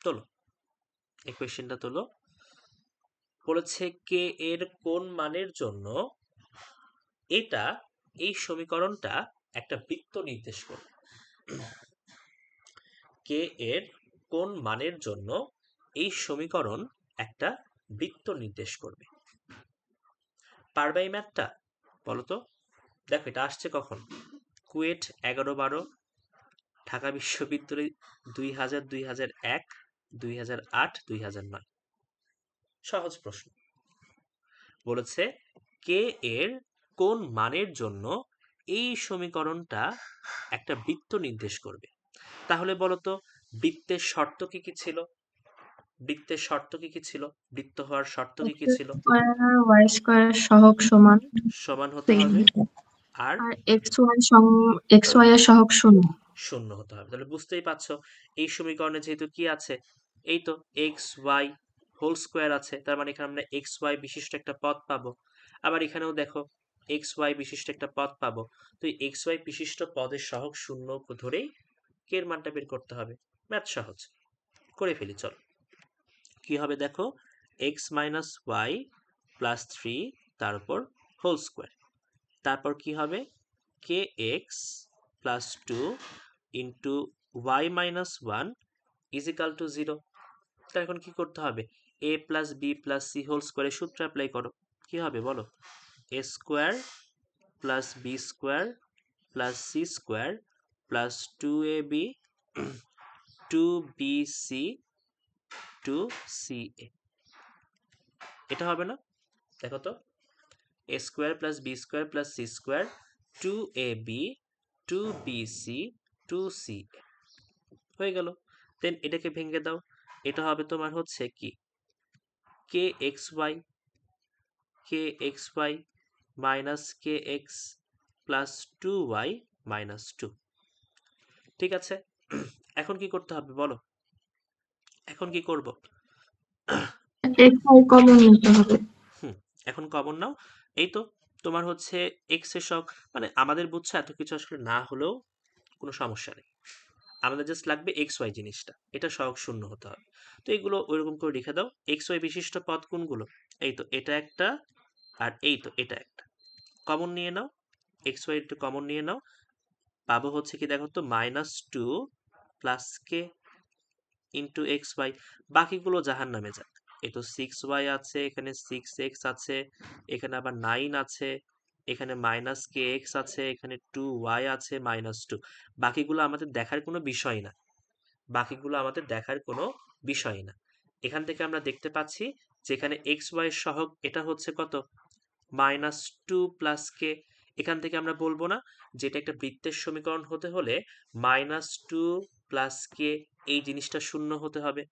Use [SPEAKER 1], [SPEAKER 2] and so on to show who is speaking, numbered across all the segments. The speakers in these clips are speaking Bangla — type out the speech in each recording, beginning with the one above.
[SPEAKER 1] চলো এই কোয়েশ্চেনটা তোলো। বলেছে কে এর কোন মানের জন্য এটা এই সমীকরণটা একটা বৃত্ত নির্দেশ করবে। কে এর কোন মানের জন্য এই সমীকরণ একটা বৃত্ত নির্দেশ করবে। পারবে এই ম্যাথটা? বলো তো। দেখো এটা আসছে কখন? কুয়েট 11-12, ঢাকা বিশ্ববিদ্যালয় 2000, 2001, 2008, 2009। সহজ প্রশ্ন। বলেছে কে এর কোন মানের জন্য এই সমীকরণটা একটা বৃত্ত নির্দেশ করবে। তাহলে বলতো বৃত্তের শর্ত কি কি ছিল? বৃত্তের শর্ত কি কি ছিল? বৃত্ত হওয়ার শর্ত কি কি ছিল?
[SPEAKER 2] ওয়াই স্কয়ার সহগ সমান
[SPEAKER 1] সমান হতে হবে আর
[SPEAKER 2] আর এক্স ওয়াই এর সহগ শূন্য।
[SPEAKER 1] শূন্য হতে হবে। তাহলে বুঝতেই পারছো এই সমীকরণে যেহেতু কি আছে, এই তো এক্স ওয়াই হোল স্কোয়ার আছে, তার মানে এখানে আমরা এক্স ওয়াই বিশিষ্ট একটা পদ পাবো। আবার এখানেও দেখো এক্স ওয়াই বিশিষ্ট একটা পদ পাবো। তো এই এক্স ওয়াই বিশিষ্ট পদের সহগ শূন্য ধরেই কে এর মানটা বের করতে হবে। ম্যাথ সহজ, করে ফেলি চল। কি হবে দেখো, এক্স মাইনাস ওয়াই প্লাস 3 তার উপর হোল স্কোয়ার, তারপর কি হবে কে x plus 2 into y minus 1 is equal to 0। তাহলে এখন কি করতে হবে? A plus b plus c whole স্কোয়ারের সূত্র অ্যাপ্লাই করো। কি হবে বলো? A square plus b square plus c square plus 2ab 2bc 2ca। এটা হবে না? দেখো তো, a square plus b square plus c square 2ab 2bc 2ca হয়ে গেল। দেন এটাকে ভেঙে দাও। এটা হবে তোমার হচ্ছে কি কে এক্স ওয়াই মাইনাস কে এক্স প্লাস 2y মাইনাস 2। ঠিক আছে, এখন কি করতে হবে বলো? এখন কি করব?
[SPEAKER 2] এক্স ওয়াই কমন নিতে হবে।
[SPEAKER 1] এখন কমন নাও। এই তো তোমার হচ্ছে এক্স এর সহগ, মানে আমাদের বুঝছো এত কিছু আসলে না হলেও কোনো সমস্যা নেই, আমাদের জাস্ট লাগবে এক্স ওয়াই জিনিসটা, এটা সহগ শূন্য হতে হবে। তো এগুলো ওইরকম করে লিখে দাও। এক্স ওয়াই বিশিষ্ট পদ কোনগুলো? এই তো এটা একটা আর এই তো এটা একটা। কমন নিয়ে নাও, এক্স ওয়াই একটু কমন নিয়ে নাও। পাবো হচ্ছে কি দেখো তো মাইনাস 2 প্লাস কে ইন্টু এক্স ওয়াই। বাকিগুলো জাহান নামে যাক। এই তো 6y আছে, এখানে 6x আছে, এখানে আবার 9 আছে, এখানে মাইনাস কে এক্স আছে, এখানে 2y আছে মাইনাস 2। বাকিগুলো আমাদের দেখার কোনো বিষয় না, বাকিগুলো আমাদের দেখার কোনো বিষয় না। এখান থেকে আমরা দেখতে পাচ্ছি যেখানে এক্স ওয়াই সহগ এটা হচ্ছে কত? মাইনাস 2 প্লাস কে। এখান থেকে আমরা বলবো না যেটা একটা বৃত্তের সমীকরণ হতে হলে মাইনাস 2 প্লাস কে এই জিনিসটা শূন্য হতে হবে,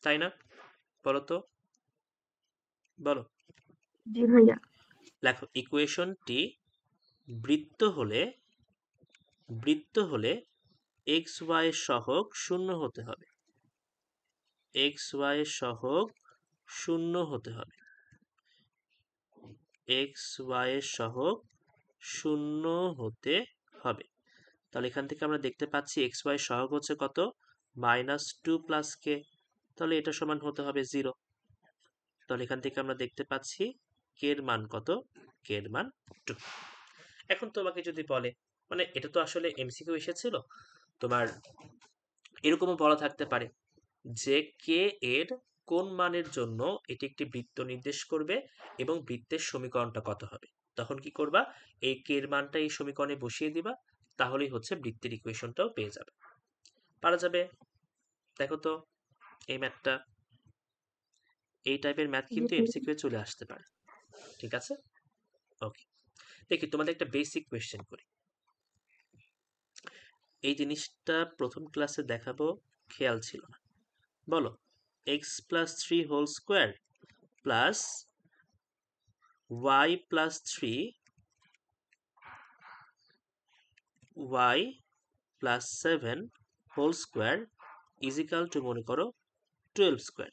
[SPEAKER 1] তাই না? বলো তো, বলো।
[SPEAKER 2] জি ভাইয়া।
[SPEAKER 1] লেখো ইকুয়েশনটি বৃত্ত হলে এক্স ওয়াই এর সহগ শূন্য হতে হবে। এক্স ওয়াই এর সহগ শূন্য হতে হবে। এক্স ওয়াই এর সহগ শূন্য হতে হবে। তাহলে এখান থেকে আমরা দেখতে পাচ্ছি এক্স ওয়াই সহগ হচ্ছে কত? মাইনাস 2 প্লাস কে। তাহলে এটা সমান হতে হবে 0। তাহলে এখান থেকে আমরা দেখতে পাচ্ছি কে এর মান কত? কে এর মান 2। এখন তোমাকে যদি বলে, মানে এটা তো আসলে এমসিকিউ এসেছিল, তোমার এরকমও বলা থাকতে পারে যে কে এর কোন মানের জন্য এটি একটি বৃত্ত নির্দেশ করবে এবং বৃত্তের সমীকরণটা কত হবে। তখন কি করবা? এই কে এর মানটা এই সমীকরণে বসিয়ে দিবা, তাহলেই হচ্ছে বৃত্তের ইকুয়েশনটাও পেয়ে যাবে। পারা যাবে? দেখো তো এই ম্যাথটা, এই টাইপের ম্যাথ
[SPEAKER 2] জি
[SPEAKER 1] কিন্তু
[SPEAKER 2] ভাইয়া।
[SPEAKER 1] এমসিকিউ চলে আসতে পারে। ঠিক আছে, ওকে। দেখি তোমাদের একটা বেসিক কোয়েশ্চেন করি। এই জিনিসটা প্রথম ক্লাসে দেখাবো, খেয়াল ছিল না। বলো x plus 3 whole square plus y plus 3 y plus 7 whole square is equal to মনে করো 12 স্কোয়ার।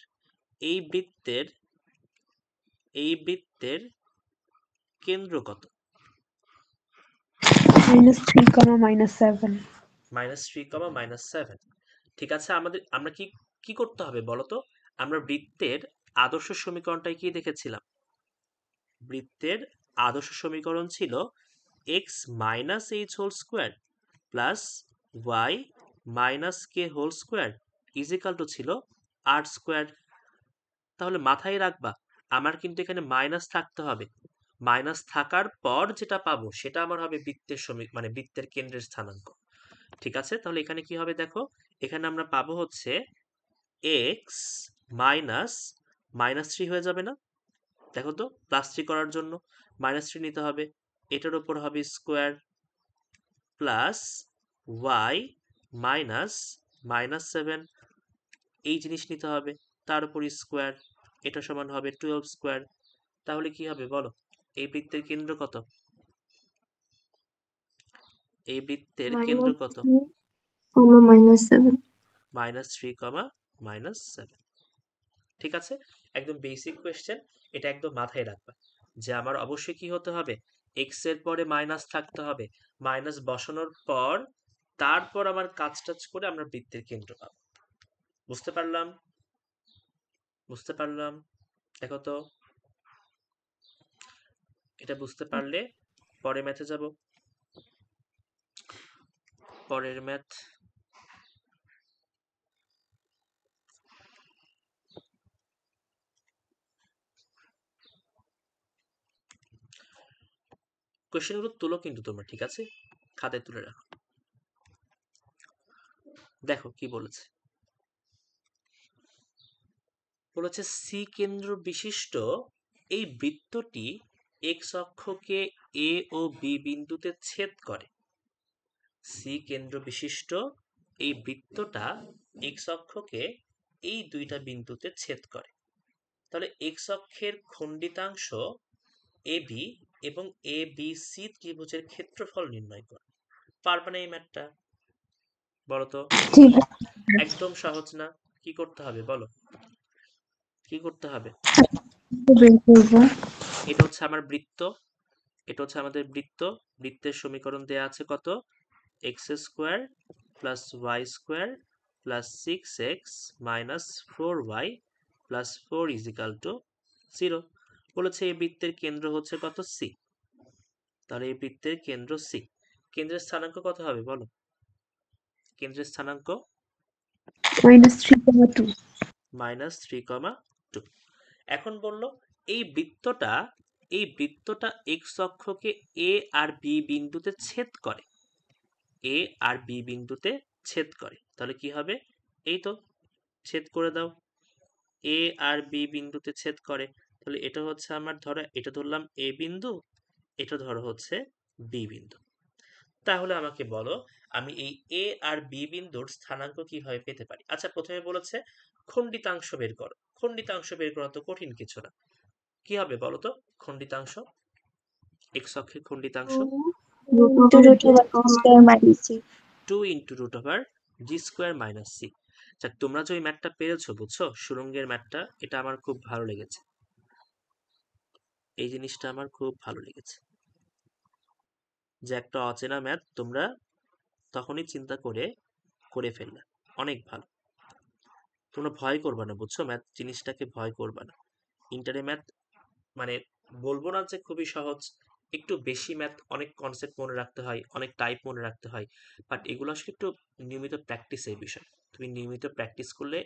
[SPEAKER 1] এই বৃত্তের কেন্দ্র কত?
[SPEAKER 2] -3, -7।
[SPEAKER 1] -3, -7। ঠিক আছে, আমরা কি কি করতে হবে বলো তো? আমরা বৃত্তের আদর্শ সমীকরণটাই কি দেখেছিলাম? বৃত্তের আদর্শ সমীকরণ ছিল x minus h whole square plus y minus k whole square is equal to ছিল আর স্কোয়ার। তাহলে মাথায় রাখবা, আমার কিন্তু এখানে মাইনাস থাকতে হবে। মাইনাস থাকার পর যেটা পাবো সেটা আমার হবে বৃত্তের মানে বৃত্তের কেন্দ্রের স্থানাঙ্ক। ঠিক আছে, তাহলে এখানে কি হবে দেখো, এখানে আমরা পাবো হচ্ছে এক্স মাইনাস -3 হয়ে যাবে না? দেখো তো, +3 করার জন্য -3 নিতে হবে, এটার উপর হবে স্কোয়ার প্লাস ওয়াই মাইনাস -7 এই জিনিস নিতে হবে, তার উপর স্কোয়ার, এটা সমান হবে 12 স্কোয়ার। তাহলে কি হবে বলো? এই বৃত্তের কেন্দ্র কত? এই বৃত্তের কেন্দ্র কত?
[SPEAKER 2] -3,
[SPEAKER 1] -3, -7। ঠিক আছে, একদম বেসিক কোয়েশ্চেন, এটা একদম মাথায় রাখবা যে আমার অবশ্যই কি হতে হবে, এক্স এর পরে মাইনাস থাকতে হবে, মাইনাস বসানোর পর তারপর আমার কাজ টাজ করে আমরা বৃত্তের কেন্দ্র পাবো। বুঝতে পারলাম? বুঝতে পারলাম? দেখো তো, এটা বুঝতে পারলে পরে ম্যাথে যাব। পরের ম্যাথ, কোয়েশ্চেনগুলো তুলো কিন্তু তোমরা, ঠিক আছে, খাতায় তুলে রাখো। দেখো কি বলেছে, বলেছে সি কেন্দ্র বিশিষ্ট এই বৃত্তটি এক্স অক্ষকে এ ও বি বিন্দুতে ছেদ করে। সি কেন্দ্র বিশিষ্ট এই বৃত্তটা এক্স অক্ষকে এই দুইটা বিন্দুতে ছেদ করে। তাহলে এক্স অক্ষের খণ্ডিতাংশ এ বি এবং এ বি সি ত্রিভুজের ক্ষেত্রফল নির্ণয় করে। পারবে না এই ম্যাথটা? বলো তো,
[SPEAKER 2] ঠিক আছে।
[SPEAKER 1] একদম সহজ না? কি করতে হবে বলো, কি করতে হবে?
[SPEAKER 2] বের করবো।
[SPEAKER 1] এটা হচ্ছে আমার বৃত্ত, এটা হচ্ছে আমাদের বৃত্ত। বৃত্তের সমীকরণ দেয়া আছে কত? X square plus y square plus 6x minus 4y plus 4 is equal to 0। বলেছে এই বৃত্তের কেন্দ্র হচ্ছে কত? সি। তাহলে এই বৃত্তের কেন্দ্র সি। কেন্দ্রের স্থানাঙ্ক কত হবে বলো? কেন্দ্রের স্থানাঙ্ক
[SPEAKER 2] -3,2।
[SPEAKER 1] -3,2। এখন বলল এই বৃত্তটা, এই বৃত্তটা এক্স অক্ষকে এ আর বি বিন্দুতে ছেদ করে। এ আর বি বিন্দুতে ছেদ করে, তাহলে কি হবে? এই তো, ছেদ করে দাও। এ আর বি বিন্দুতে ছেদ করে, তাহলে এটা হচ্ছে আমার, ধরো এটা ধরলাম এ বিন্দু, এটা ধরো হচ্ছে বি বিন্দু। তাহলে আমাকে বলো, আমি এই এ আর বি বিন্দুর স্থানাঙ্ক কিভাবে পেতে পারি? আচ্ছা, প্রথমে বলেছে খণ্ডিতাংশ বের করো। খণ্ডিতাংশ বের করা তো কঠিন কিছু না। কি হবে বলো তো খণ্ডিতাংশ? এক্স অক্ষের খণ্ডিতাংশ 2 into root over G square minus C. যাক, তোমরা যে ওই ম্যাথটা পেরেছো, বুঝছো, সুরঙ্গের ম্যাথটা, এটা আমার খুব ভালো লেগেছে। এই জিনিসটা আমার খুব ভালো লেগেছে যে একটা অচেনা ম্যাথ তোমরা তখনই চিন্তা করে করে ফেললে, অনেক ভালো। তোমরা ভয় করবা না, বুঝছো, ম্যাথ জিনিসটাকে ভয় করবা না। ইন্টারে ম্যাথ মানে বলবো না যে খুবই সহজ, একটু বেশি ম্যাথ, অনেক কনসেপ্ট মনে রাখতে হয়, অনেক টাইপ মনে রাখতে হয়, বাট এগুলো আসলে একটু নিয়মিত প্র্যাকটিসের বিষয়। তুমি নিয়মিত প্র্যাকটিস করলে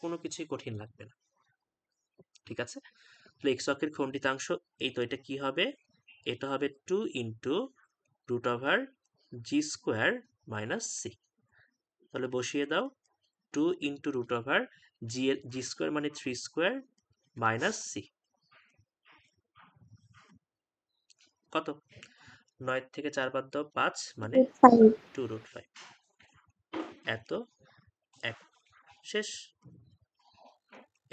[SPEAKER 1] কোনো কিছুই কঠিন লাগবে না। ঠিক আছে, তাহলে এক্স অক্ষের খণ্ডিতাংশ, এই তো, এটা কি হবে? এটা হবে 2 into root over G square minus C. তাহলে বসিয়ে দাও, 2 into root over G square মানে 3 স্কোয়ার মাইনাস সি। কত? 9 থেকে 4 বাদ দাও, 5 মানে 2√5। এত এক, শেষ।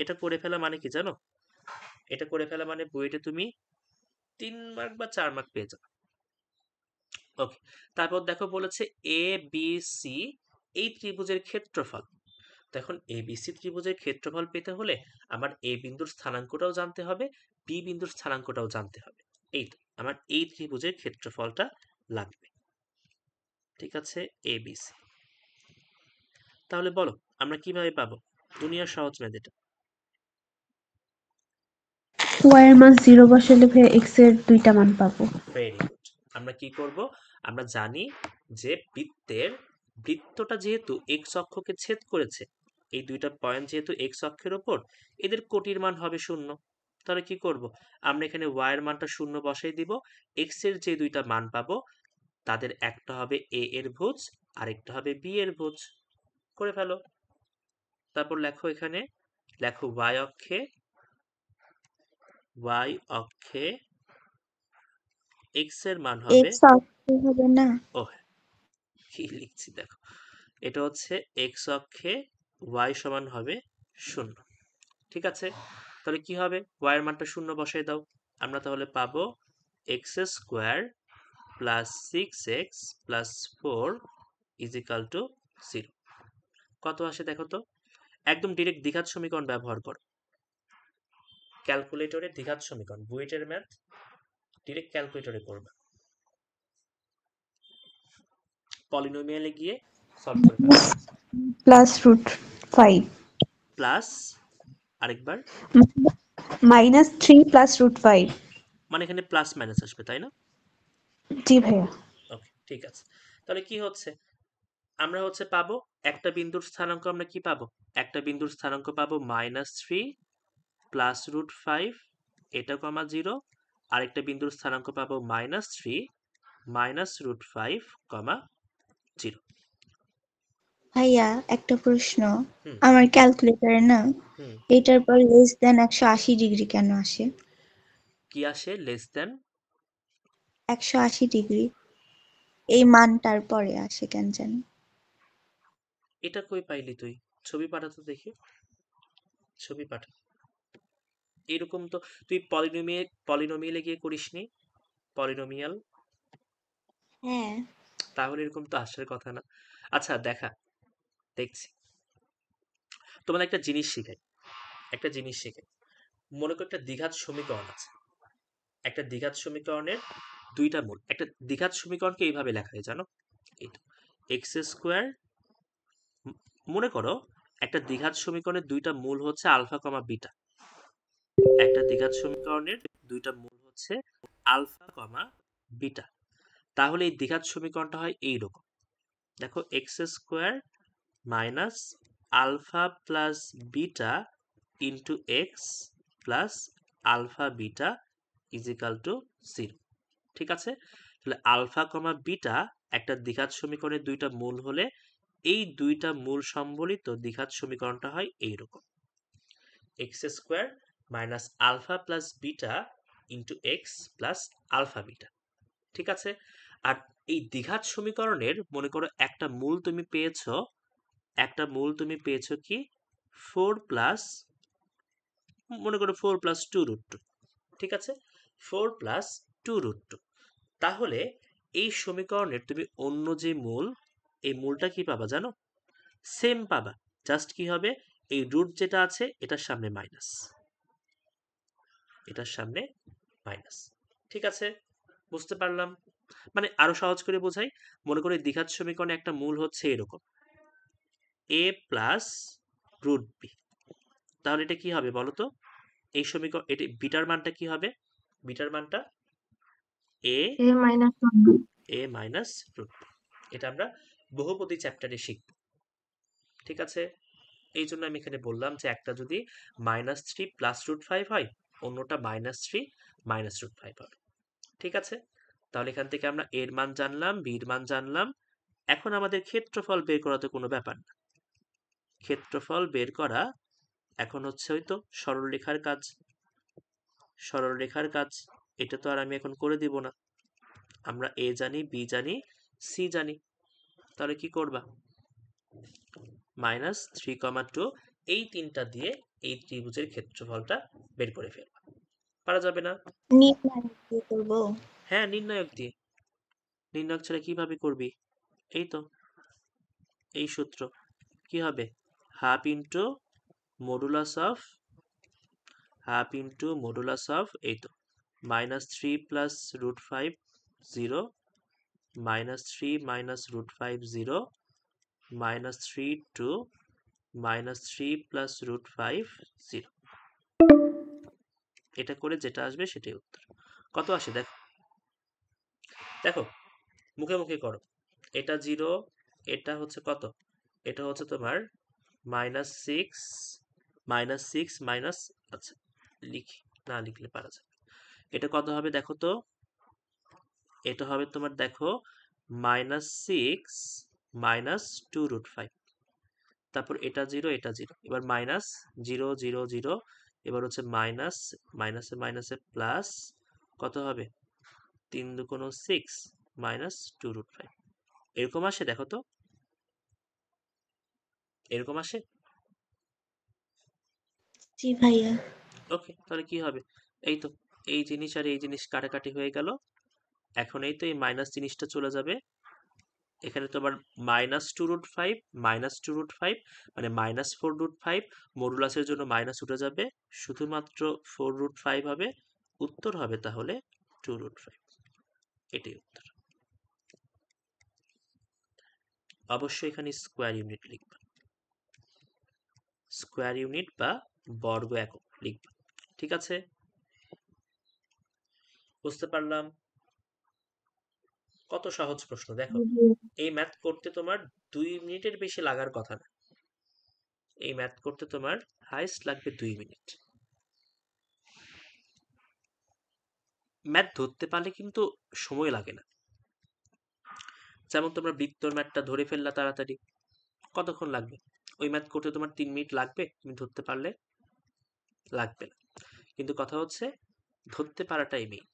[SPEAKER 1] এটা করে ফেলা মানে কি জানো? এটা করে ফেলা মানে বইটা তুমি 3 মার্ক বা 4 মার্ক পেয়ে যাবে। ওকে, তারপর দেখো বলেছে এ বি সি এই ত্রিভুজের ক্ষেত্রফল। এখন এ বি সি ত্রিভুজের ক্ষেত্রফল পেতে হলে আমার এ বিন্দুর স্থানাঙ্কটাও জানতে হবে, বি বিন্দুর স্থানাঙ্কটাও জানতে হবে। এই তো, আমার এই ত্রিভুজের ক্ষেত্রফলটা লাগবে। ঠিক আছে, এ বি সি। তাহলে বলো আমরা কিভাবে পাবো? দুনিয়ার সহজ ম্যাথ এটা।
[SPEAKER 2] y এর মান 0 বসালে ভাইয়া x এর দুইটা মান পাবো।
[SPEAKER 1] Very good. আমরা কি করব, আমরা জানি যে বৃত্তটা যেহেতু এক্স অক্ষকে ছেদ করেছে, এই দুইটা পয়েন্ট যেহেতু এক্স অক্ষের ওপর, এদের কোটির মান হবে 0। তাহলে কি করব, আমরা এখানে y এর মানটা 0 বসাই দিব। এক্স এর যে দুইটা মান পাবো তাদের একটা হবে a এর ভুজ, আরেকটা হবে b এর ভুজ। করে ফেলো। তারপর লেখো এখানে, লেখো y অক্ষে x এর মান হবে,
[SPEAKER 3] x অক্ষে হবে না।
[SPEAKER 1] ও কি লিখছি দেখো, এটা হচ্ছে x অক্ষে y সমান হবে 0। ঠিক আছে, তাহলে কি হবে, y এর মানটা 0 বসাই দাও। আমরা তাহলে পাবো x square plus 6x plus 4 is equal to 0। কত আসে দেখো তো, একদম ডিরেক্ট দ্বিঘাত সমীকরণ ব্যবহার করো। ক্যালকুলেটরে দ্বিঘাত সমীকরণ, বুয়েটের ম্যাথ ডিরেক্ট ক্যালকুলেটরে করবে। পলিনোমিয়ালে গিয়ে সলভ করে ফেলো।
[SPEAKER 3] প্লাস রুট 5
[SPEAKER 1] প্লাস আরেকবার,
[SPEAKER 3] মাইনাস 3 প্লাস রুট 5।
[SPEAKER 1] মানে এখানে প্লাস মাইনাস আসবে তাই না?
[SPEAKER 3] জি ভাইয়া।
[SPEAKER 1] ওকে ঠিক আছে, তাহলে কি হচ্ছে, আমরা হচ্ছে পাবো একটা বিন্দুর স্থানাঙ্ক, আমরা কি পাবো, একটা বিন্দুর স্থানাঙ্ক পাবো -3 প্লাস রুট 5 এটা কমা 0, আরেকটা বিন্দুর স্থানাঙ্ক পাবো -3 মাইনাস রুট 5 কমা 0।
[SPEAKER 3] ভাইয়া একটা প্রশ্ন,
[SPEAKER 1] হুম
[SPEAKER 3] আমার ক্যালকুলেটরে না
[SPEAKER 1] হুম
[SPEAKER 3] এটার পর লেস দেন 180 ডিগ্রি কেন আসে?
[SPEAKER 1] কি আসে লেস দেন?
[SPEAKER 3] 180 ডিগ্রি এই মানটার পরে আসে কেন জানি।
[SPEAKER 1] এটা কই পাইলি তুই, ছবি পাঠাতো দেখি, ছবি পাঠা। এরকম তো তুই পলিনোমিয়ালে গিয়ে করিসনি, পলিনোমিয়াল,
[SPEAKER 3] হ্যাঁ।
[SPEAKER 1] তাহলে এরকম তো আসার কথা না। আচ্ছা দেখা, দেখছি। তোমাদের একটা জিনিস শিখাই, একটা জিনিস শিখাই। মনে করো একটা দ্বিঘাত সমীকরণ আছে, একটা দ্বিঘাত সমীকরণের দুইটা মূল, একটা দ্বিঘাত সমীকরণকে এইভাবে লেখা হয় জানো, এই তো এক্স স্কোয়ার, মনে করো একটা দ্বিঘাত সমীকরণের দুইটা মূল হচ্ছে আলফা কমা বিটা, একটা দ্বিঘাত সমীকরণের দুইটা মূল হচ্ছে আলফা কমা বিটা। তাহলে এই দ্বিঘাত সমীকরণটা হয় এইরকম, দেখো x square minus alpha plus beta into x plus alpha beta is equal to 0। ঠিক আছে, তাহলে আলফা কমা বিটা একটা দ্বিঘাত সমীকরণের দুইটা মূল হলে এই দুইটা মূল সম্বলিত দ্বিঘাত সমীকরণটা হয় এইরকম, x square minus alpha plus beta into x plus alpha beta. ঠিক আছে, আর এই দ্বিঘাত সমীকরণের মনে করো একটা মূল তুমি পেয়েছো, একটা মূল তুমি পেয়েছো কি 4 প্লাস, মনে করো 4 প্লাস 2 রুট 2। ঠিক আছে, 4 প্লাস 2 রুট 2। তাহলে এই সমীকরণের তুমি অন্য যে মূল, এই মূলটা কি পাবা জানো, সেম পাবা, জাস্ট কি হবে এই রুট যেটা আছে এটার সামনে মাইনাস, এটার সামনে মাইনাস। ঠিক আছে, বুঝতে পারলাম। মানে আরো সহজ করে বোঝাই, মনে করি দ্বিঘাত সমীকরণে একটা মূল হচ্ছে এরকম a প্লাস রুট বি, তাহলে এটা কি হবে বলো তো, এই সমীকরণ এটি বিটার মানটা কি হবে, বিটার মানটা a
[SPEAKER 2] a minus root b.
[SPEAKER 1] a minus root b. এটা আমরা বহুপদী চ্যাপ্টারে শিখব। ঠিক আছে, এই জন্য আমি এখানে বললাম যে একটা যদি -3 প্লাস রুট 5 হয়, অন্যটা -3 মাইনাস রুট 5 হবে। ঠিক আছে, তাহলে এখান থেকে আমরা এর মান জানলাম, বির মান জানলাম। এখন আমাদের ক্ষেত্রফল বের করা তো কোনো ব্যাপার না, ক্ষেত্রফল বের করা এখন হচ্ছে হয়তো সরলরেখার কাজ, সরলরেখার কাজ। এটা তো আর আমি এখন করে দিব না, আমরা এ জানি, বি জানি, সি জানি। তাহলে কি করবা, -3, 2 এই তিনটা দিয়ে এই ত্রিভুজের ক্ষেত্রফলটা বের করে ফেলবা। পারা যাবে না?
[SPEAKER 3] নির্ণয় দিয়ে করবো।
[SPEAKER 1] হ্যাঁ নির্ণায়ক দিয়ে, নির্ণায়ক ছাড়া কিভাবে করবি, এই তো এই সূত্র, কি হবে half into modulus of, half into modulus of, এই তো -3 plus root 5 0, -3 minus root 5 0, -3 2 -3 plus √5 0। এটা করে যেটা আসবে সেটাই উত্তর। কত আসে দেখো, দেখো মুখে মুখে করো। এটা 0, এটা হচ্ছে কত, এটা হচ্ছে তোমার -6 -6 মাইনাস, আচ্ছা লিখি, না লিখলে পারা যাবে। এটা কত হবে দেখো তো, এটা হবে তোমার দেখো -6 মাইনাস 2√5। তারপর এটা 0, এটা 0, এবার মাইনাস 0 0 0, এবার হচ্ছে মাইনাস, মাইনাসে মাইনাসে প্লাস, কত হবে 3 2 6 মাইনাস 2√5। এরকম আসে দেখো তো, এরকম আসে।
[SPEAKER 3] জি ভাইয়া।
[SPEAKER 1] ওকে, তাহলে কি হবে, এই তো এই জিনিস আর এই জিনিস কাটাকাটি হয়ে গেল। এখন এই তো এই মাইনাস জিনিসটা চলে যাবে, এখানে তোমার -2√5 -2√5 মানে -4√5, মডুলাসের জন্য মাইনাস উঠে যাবে, শুধুমাত্র 4√5 হবে, উত্তর হবে তাহলে 2√5। এটাই উত্তর। অবশ্যই এখানে স্কোয়ার ইউনিট লিখবা, স্কোয়ার ইউনিট বা বর্গ একক লিখবা, ঠিক আছে? বুঝতে পারলাম। কত সহজ প্রশ্ন দেখো, এই ম্যাথ করতে তোমার 2 মিনিটের বেশি লাগার কথা না, এই ম্যাথ করতে তোমার হাইস্ট লাগবে 2 মিনিট। ম্যাথ ধরতে পারলে কিন্তু সময় লাগে না। যেমন তোমরা বৃত্তর ম্যাথটা ধরে ফেললা তাড়াতাড়ি, কতক্ষণ লাগবে? ওই ম্যাথ করতে তোমার 3 মিনিট লাগবে, তুমি ধরতে পারলে? লাগবে না। কিন্তু কথা হচ্ছে ধরতে পারাটাই মেইন।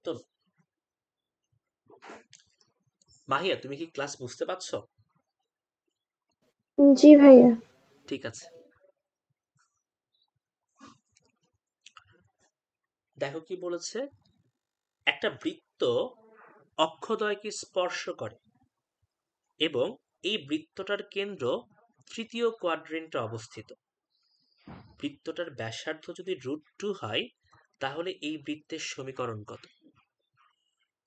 [SPEAKER 1] তো মাহিয়া, তুমি কি ক্লাস বুঝতে পারছো?
[SPEAKER 2] জি ভাইয়া।
[SPEAKER 1] ঠিক আছে, দেখো কি বলেছে, একটা বৃত্ত অক্ষদ্বয়কে স্পর্শ করে এবং এই বৃত্তটার কেন্দ্র তৃতীয় কোয়াড্রেন্টে অবস্থিত। বৃত্তটার ব্যাসার্ধ যদি √2 হয়, তাহলে এই বৃত্তের সমীকরণ কত?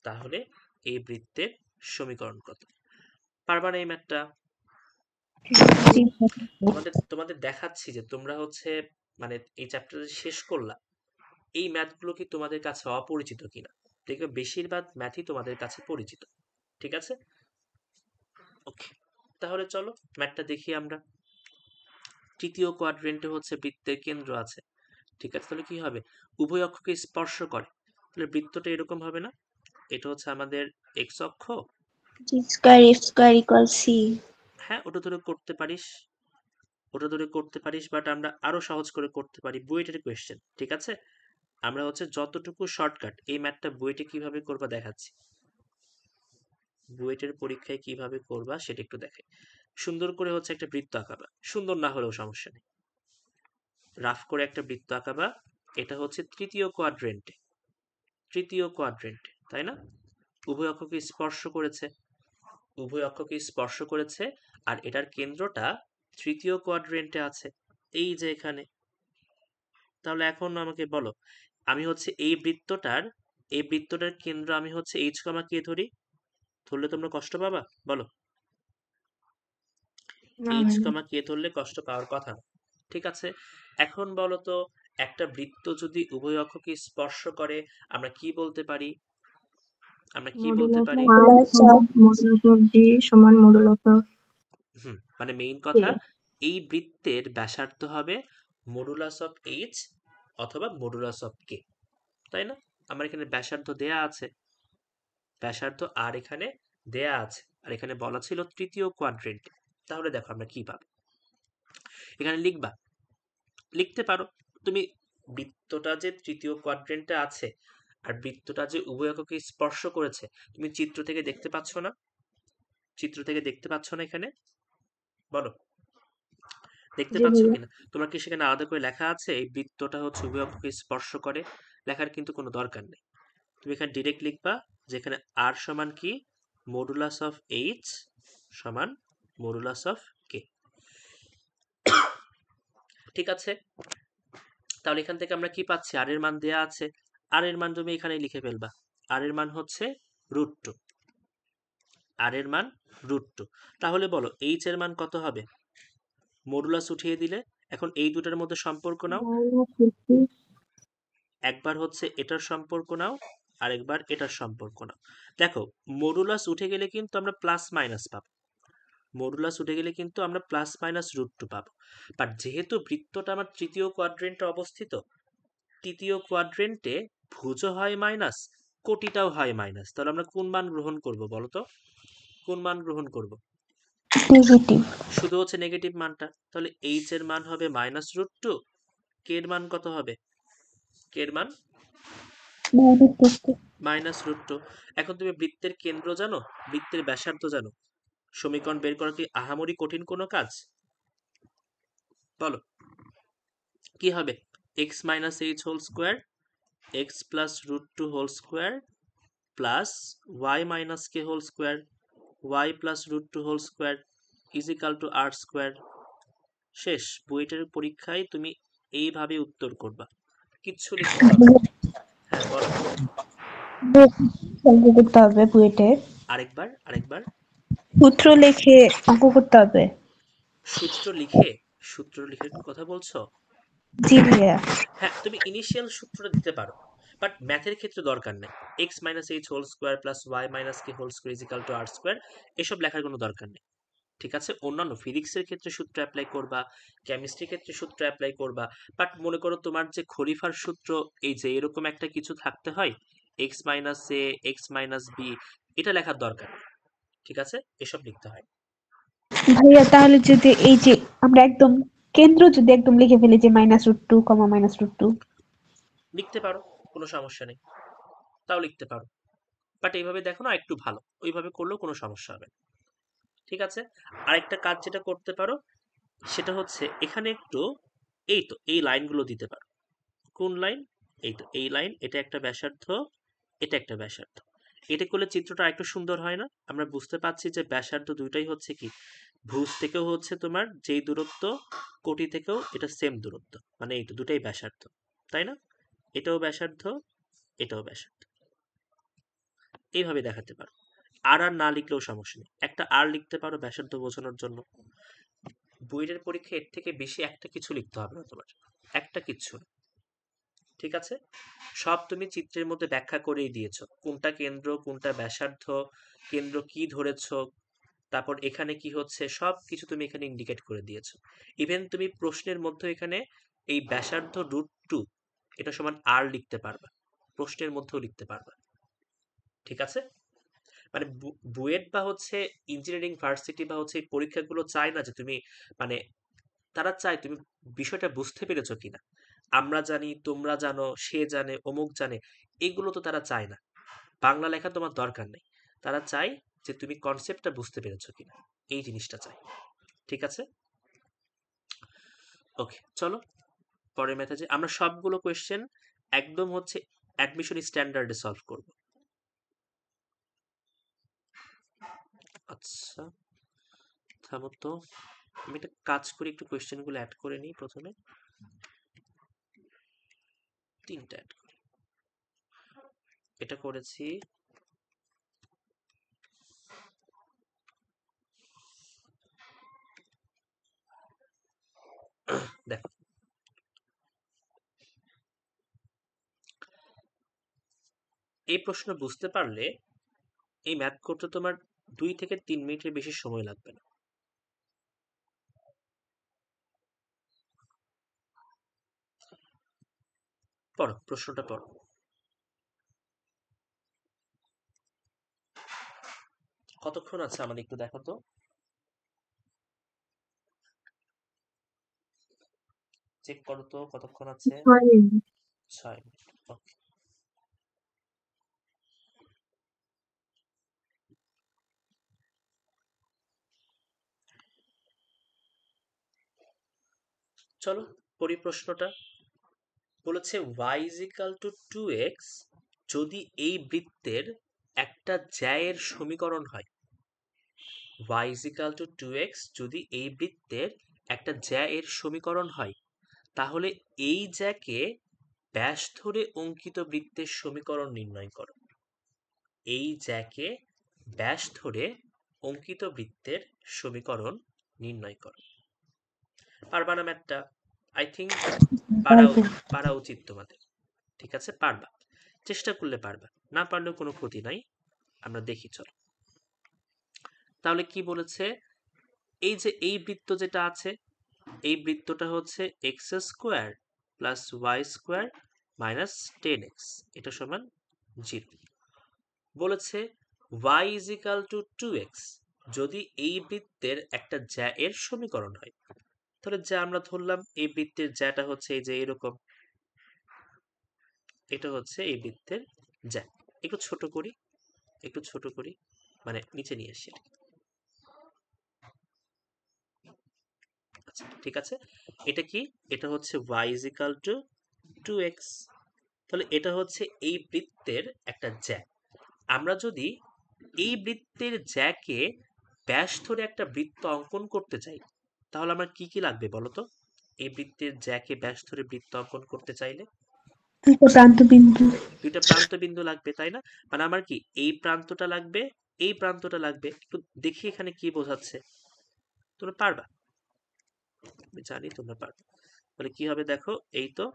[SPEAKER 1] তাহলে এই বৃত্তের সমীকরণ কত? পারবা না এই ম্যাথটা?
[SPEAKER 3] জি
[SPEAKER 1] তোমাদের তোমাদের দেখাচ্ছি যে তোমরা হচ্ছে মানে এই চ্যাপ্টারটা শেষ করলা, এই ম্যাথগুলো কি তোমাদের কাছে অপরিচিত কিনা? দেখবে বেশিরভাগ ম্যাথই তোমাদের কাছে পরিচিত, ঠিক আছে? ওকে, তাহলে চলো ম্যাথটা দেখি আমরা। তৃতীয় কোয়াড্রেন্টে হচ্ছে বৃত্তের কেন্দ্র আছে, ঠিক আছে? তাহলে কি হবে, উভয় অক্ষকে স্পর্শ করে, তাহলে বৃত্তটা এরকম হবে না? এটা হচ্ছে আমাদের এক্স অক্ষ,
[SPEAKER 3] g square f square equal c.
[SPEAKER 1] হ্যাঁ ওটা ধরে করতে পারিস, ওটা ধরে করতে পারিস, বাট আমরা আরো সহজ করে করতে পারি, বুয়েটের কোয়েশ্চেন, ঠিক আছে? আমরা হচ্ছে যতটুকু শর্টকাট, এই ম্যাথটা বুয়েটে কিভাবে করবা দেখাচ্ছি, বুয়েটের পরীক্ষায় কিভাবে করবা সেটা একটু দেখাই। সুন্দর করে হচ্ছে একটা বৃত্ত আঁকাবা, সুন্দর না হলেও সমস্যা নেই, রাফ করে একটা বৃত্ত আঁকাবা। এটা হচ্ছে তৃতীয় কোয়াড্রেন্টে, তৃতীয় কোয়াড্রেন্টে, তাই না? উভয় অক্ষকে স্পর্শ করেছে, উভয় অক্ষকে স্পর্শ করেছে, আর এটার কেন্দ্রটা তৃতীয় কোয়াড্রেন্টে আছে, এই যে এখানে। তাহলে এখন আমাকে বলো, আমি হচ্ছে এই বৃত্তটার কেন্দ্র আমি হচ্ছে এইচ কমা কে ধরি, ধরলে তোমরা কষ্ট পাবা বলো?
[SPEAKER 2] না
[SPEAKER 1] এইচ
[SPEAKER 2] ভাইয়া।
[SPEAKER 1] কমা কে ধরলে কষ্ট পাওয়ার কথা না, ঠিক আছে? এখন বলো তো, একটা বৃত্ত যদি উভয় অক্ষকে স্পর্শ করে, আমরা কি বলতে পারি? আমরা কি বলতে
[SPEAKER 2] মডুলাস
[SPEAKER 1] পারি?
[SPEAKER 2] আর সমান মডুলাস অফ জি সমান মডুলাস অফ
[SPEAKER 1] মানে মেইন
[SPEAKER 2] কে।
[SPEAKER 1] কথা, এই বৃত্তের ব্যাসার্ধ হবে মডুলাস অফ এইচ অথবা মডুলাস অফ কে, তাই না? আমার এখানে ব্যাসার্ধ দেয়া আছে, ব্যাসার্ধ আর এখানে দেয়া আছে, আর এখানে বলা ছিল তৃতীয় কোয়াড্রেন্ট। তাহলে দেখো আমরা কি পাবো, এখানে লিখবা, লিখতে পারো তুমি, বৃত্তটা যে তৃতীয় কোয়াড্রেন্টে আছে আর বৃত্তটা যে উভয় এককে স্পর্শ করেছে, তুমি চিত্র থেকে দেখতে পাচ্ছ না? চিত্র থেকে দেখতে পাচ্ছ না এখানে? বলো দেখতে
[SPEAKER 2] জি
[SPEAKER 1] পাচ্ছ
[SPEAKER 2] ভাইয়া।
[SPEAKER 1] কিনা? তোমার কি সেখানে আলাদা করে লেখা আছে এই বৃত্তটা হচ্ছে উভয় অক্ষকে স্পর্শ করে? লেখার কিন্তু কোনো দরকার নেই, তুমি এখানে ডিরেক্ট লিখবা যেখানে আর সমান কি, মডুলাস অফ এইচ সমান মডুলাস অফ কে, ঠিক আছে? তাহলে এখান থেকে আমরা কি পাচ্ছি, আর এর মান দেয়া আছে, আর এর মান তুমি এখানে লিখে ফেলবা, আর এর মান হচ্ছে √2, আর এর মান √2। তাহলে বলো এইচ এর মান কত হবে? মডুলাস উঠিয়ে দিলে এখন এই দুটার মধ্যে সম্পর্ক নাও। একবার হচ্ছে এটার সম্পর্ক নাও, আরেকবার এটার সম্পর্ক নাও। দেখো মডুলাস উঠে গেলে কিন্তু আমরা প্লাস মাইনাস পাবো, মডুলাস উঠে গেলে কিন্তু আমরা প্লাস মাইনাস √2 পাবো। বাট যেহেতু বৃত্তটা আমার তৃতীয় কোয়াড্রেন্টে অবস্থিত, তৃতীয় কোয়াড্রেন্টে ভুজও হয় মাইনাস, কোটিটাও হয় মাইনাস, তাহলে আমরা কোন মান গ্রহণ করব বলো তো? কোন মান গ্রহণ করব?
[SPEAKER 3] নেগেটিভ।
[SPEAKER 1] শুধু হচ্ছে নেগেটিভ মানটা। তাহলে এইচ এর মান হবে -√2, কে এর মান কত হবে? কে এর মান -√2। এখন তুমি বৃত্তের কেন্দ্র জানো, বৃত্তের ব্যাসার্ধ জানো, সমীকরণ বের করা কি আহামরি কঠিন কোনো কাজ? বলো কি হবে? x - h whole square, x plus √2 whole square plus y minus k whole square, y plus √2 whole square is equal to r square. শেষ। বুয়েটের পরীক্ষায় তুমি এইভাবে উত্তর করবা, কিচ্ছু লিখতে হবে না। হ্যাঁ বলো
[SPEAKER 3] অঙ্ক করতে হবে বুয়েটে,
[SPEAKER 1] আরেকবার, আরেকবার।
[SPEAKER 3] সূত্র লিখে অঙ্ক করতে হবে।
[SPEAKER 1] সূত্র লিখে? সূত্র লিখে কথা বলছো?
[SPEAKER 3] জি ভাইয়া।
[SPEAKER 1] হ্যাঁ তুমি ইনিশিয়াল সূত্রটা দিতে পারো, বাট ম্যাথের ক্ষেত্রে দরকার নেই। x - h whole square plus y minus k whole square is equal to r square, এসব লেখার কোনো দরকার নেই। ঠিক আছে, অন্যান্য ফিজিক্সের ক্ষেত্রে সূত্র অ্যাপ্লাই করবা, কেমিস্ট্রির ক্ষেত্রে সূত্র অ্যাপ্লাই করবা, বাট মনে করো তোমার যে খলিফার সূত্র, এই যে এরকম একটা কিছু থাকতে হয়, x - a x - b, এটা লেখার দরকার নেই। ঠিক আছে, এসব লিখতে হয়।
[SPEAKER 4] ভাইয়া তাহলে যদি এই যে আমরা একদম কেন্দ্র যদি একদম লিখে ফেলি যে -√2, -√2,
[SPEAKER 1] লিখতে পারো, কোনো সমস্যা নেই, তাও লিখতে পারো, বাট এইভাবে দেখো না একটু ভালো, ওইভাবে করলেও কোনো সমস্যা হবে না। ঠিক আছে, আরেকটা কাজ যেটা করতে পারো সেটা হচ্ছে এখানে একটু এই তো এই লাইনগুলো দিতে পারো। কোন লাইন? এই তো এই লাইন, এটা একটা ব্যাসার্ধ, এটা একটা ব্যাসার্ধ। এটা করলে চিত্রটা একটু সুন্দর হয় না? আমরা বুঝতে পারছি যে ব্যাসার্ধ দুইটাই হচ্ছে কি, ভুজ থেকেও হচ্ছে তোমার যেই দূরত্ব, কোটি থেকেও এটা সেম দূরত্ব, মানে এই তো দুটাই ব্যাসার্ধ, তাই না? এটাও ব্যাসার্ধ, এটাও ব্যাসার্ধ, এইভাবে দেখাতে পারো। আর না লিখলেও সমস্যা নেই, একটা আর লিখতে পারো ব্যাসার্ধ বোঝানোর জন্য। বইয়ের পরীক্ষা এর থেকে বেশি একটা কিছু লিখতে হবে না তোমার, একটা কিচ্ছু না। ঠিক আছে, সব তুমি চিত্রের মধ্যে ব্যাখ্যা করেই দিয়েছো, কোনটা কেন্দ্র, কোনটা ব্যাসার্ধ, কেন্দ্র কি ধরেছো, তারপর এখানে কি হচ্ছে, সব কিছু তুমি এখানে ইন্ডিকেট করে দিয়েছো। ইভেন তুমি প্রশ্নের মধ্যে এখানে এই ব্যাসার্ধ √2 এটা সমান আর লিখতে পারবা, প্রশ্নের মধ্যেও লিখতে পারবা। ঠিক আছে, মানে বুয়েট বা হচ্ছে ইঞ্জিনিয়ারিং ভার্সিটি বা হচ্ছে এই পরীক্ষাগুলো চায় না যে তুমি মানে, তারা চায় তুমি বিষয়টা বুঝতে পেরেছো কিনা। আমরা জানি, তোমরা জানো, সে জানে, অমুক জানে, এগুলো তো তারা চায় না। বাংলা লেখা তোমার দরকার নেই, তারা চায় যে তুমি কনসেপ্টটা বুঝতে পেরেছো কিনা, এই জিনিসটা চাই। ঠিক আছে, ওকে চলো পরের মেথডে আমরা সবগুলো কোয়েশ্চেন একদম হচ্ছে অ্যাডমিশন স্ট্যান্ডার্ডে সলভ করব। আচ্ছা থামো তো, আমি একটা কাজ করি, একটু কোয়েশ্চেনগুলো অ্যাড করে নিই। প্রথমে 3টা অ্যাড করি, এটা করেছি। দেখো এই প্রশ্ন বুঝতে পারলে এই ম্যাথ করতে তোমার 2 থেকে 3 মিনিটের বেশি সময় লাগবে না। পড়ো, প্রশ্নটা পড়ো। কতক্ষণ আছে আমাদের একটু দেখো তো, চেক করো তো কতক্ষণ আছে।
[SPEAKER 2] 6 মিনিট।
[SPEAKER 1] 6 মিনিট, ওকে। চলো পরি প্রশ্নটা। বলেছে y = 2x যদি এই বৃত্তের একটা জ্যায়ের সমীকরণ হয়। y = 2x যদি এই বৃত্তের একটা জ্যায়ের সমীকরণ হয়, তাহলে এই জ্যাকে ব্যাস ধরে অঙ্কিত বৃত্তের সমীকরণ নির্ণয় করো। এই জ্যাকে ব্যাস ধরে অঙ্কিত বৃত্তের সমীকরণ নির্ণয় করো। পারবা না ম্যাথটা? আই থিঙ্ক
[SPEAKER 4] পারবো।
[SPEAKER 1] পারা উচিত তোমাদের। ঠিক আছে, পারবা, চেষ্টা করলে পারবা, না পারলেও কোনো ক্ষতি নাই। আমরা দেখি চলো। তাহলে কি বলেছে, এই যে এই বৃত্ত যেটা আছে, এই বৃত্তটা হচ্ছে x square plus y square minus 10x, এটা সমান 0। বলেছে y is equal two 2x যদি এই বৃত্তের একটা জ্যা এর সমীকরণ হয়। তাহলে যা আমরা ধরলাম এই বৃত্তের জ্যাটা হচ্ছে এই যে এরকম, এটা হচ্ছে এই বৃত্তের জ্যা। একটু ছোট করি, একটু ছোট করি, মানে নিচে নিয়ে আসি আর কি। আচ্ছা ঠিক আছে, এটা কি, এটা হচ্ছে y is equal two 2x। তাহলে এটা হচ্ছে এই বৃত্তের একটা জ্যা। আমরা যদি এই বৃত্তের জ্যাকে ব্যাস ধরে একটা বৃত্ত অঙ্কন করতে চাই, তাহলে আমার কি কি লাগবে বলতো? এই বৃত্তের জ্যাকে ব্যাস ধরে বৃত্ত অঙ্কন করতে চাইলে
[SPEAKER 4] দুটো প্রান্ত বিন্দু।
[SPEAKER 1] দুইটা প্রান্ত বিন্দু লাগবে, তাই না? মানে আমার কি এই প্রান্তটা লাগবে, এই প্রান্তটা লাগবে। একটু দেখি এখানে কি বোঝাচ্ছে, তোমরা পারবা, আমি জানি তোমরা পারবে। তাহলে কি হবে দেখো, এই তো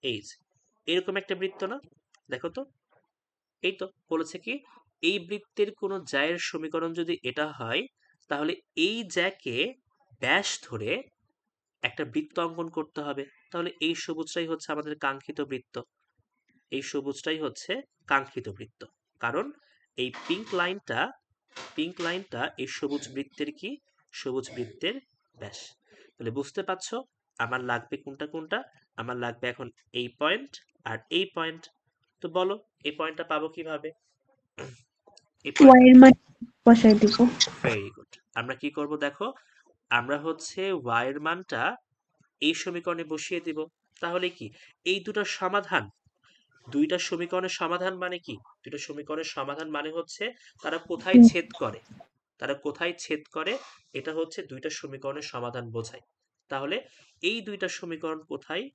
[SPEAKER 1] এই যে এরকম একটা বৃত্ত না, দেখো তো, এই তো বলেছে কি এই বৃত্তের কোনো জ্যায়ের সমীকরণ যদি এটা হয়, তাহলে এই জ্যাকে ব্যাস ধরে একটা বৃত্ত অঙ্কন করতে হবে। তাহলে এই সবুজটাই হচ্ছে আমাদের কাঙ্ক্ষিত বৃত্ত, এই সবুজটাই হচ্ছে কাঙ্ক্ষিত বৃত্ত। কারণ এই পিঙ্ক লাইনটা এই সবুজ বৃত্তের কি, সবুজ বৃত্তের ব্যাস। তাহলে বুঝতে পারছো আমার লাগবে কোনটা কোনটা? আমার লাগবে এখন এই পয়েন্ট আর এই পয়েন্ট। তো বলো এই পয়েন্টটা পাবো কিভাবে? এই
[SPEAKER 4] ওয়াই
[SPEAKER 1] পয়েন্ট,
[SPEAKER 4] এর মান বসাই দিব।
[SPEAKER 1] Very good. আমরা কি করব দেখো, আমরা হচ্ছে y এর মানটা এই সমীকরণে বসিয়ে দিব। তাহলে কি এই দুটার সমাধান, দুইটা সমীকরণের সমাধান মানে কি, দুইটা সমীকরণের সমাধান মানে হচ্ছে তারা কোথায় ছেদ করে, তারা কোথায় ছেদ করে, এটা হচ্ছে দুইটা সমীকরণের সমাধান বোঝায়। তাহলে এই দুইটা সমীকরণ কোথায়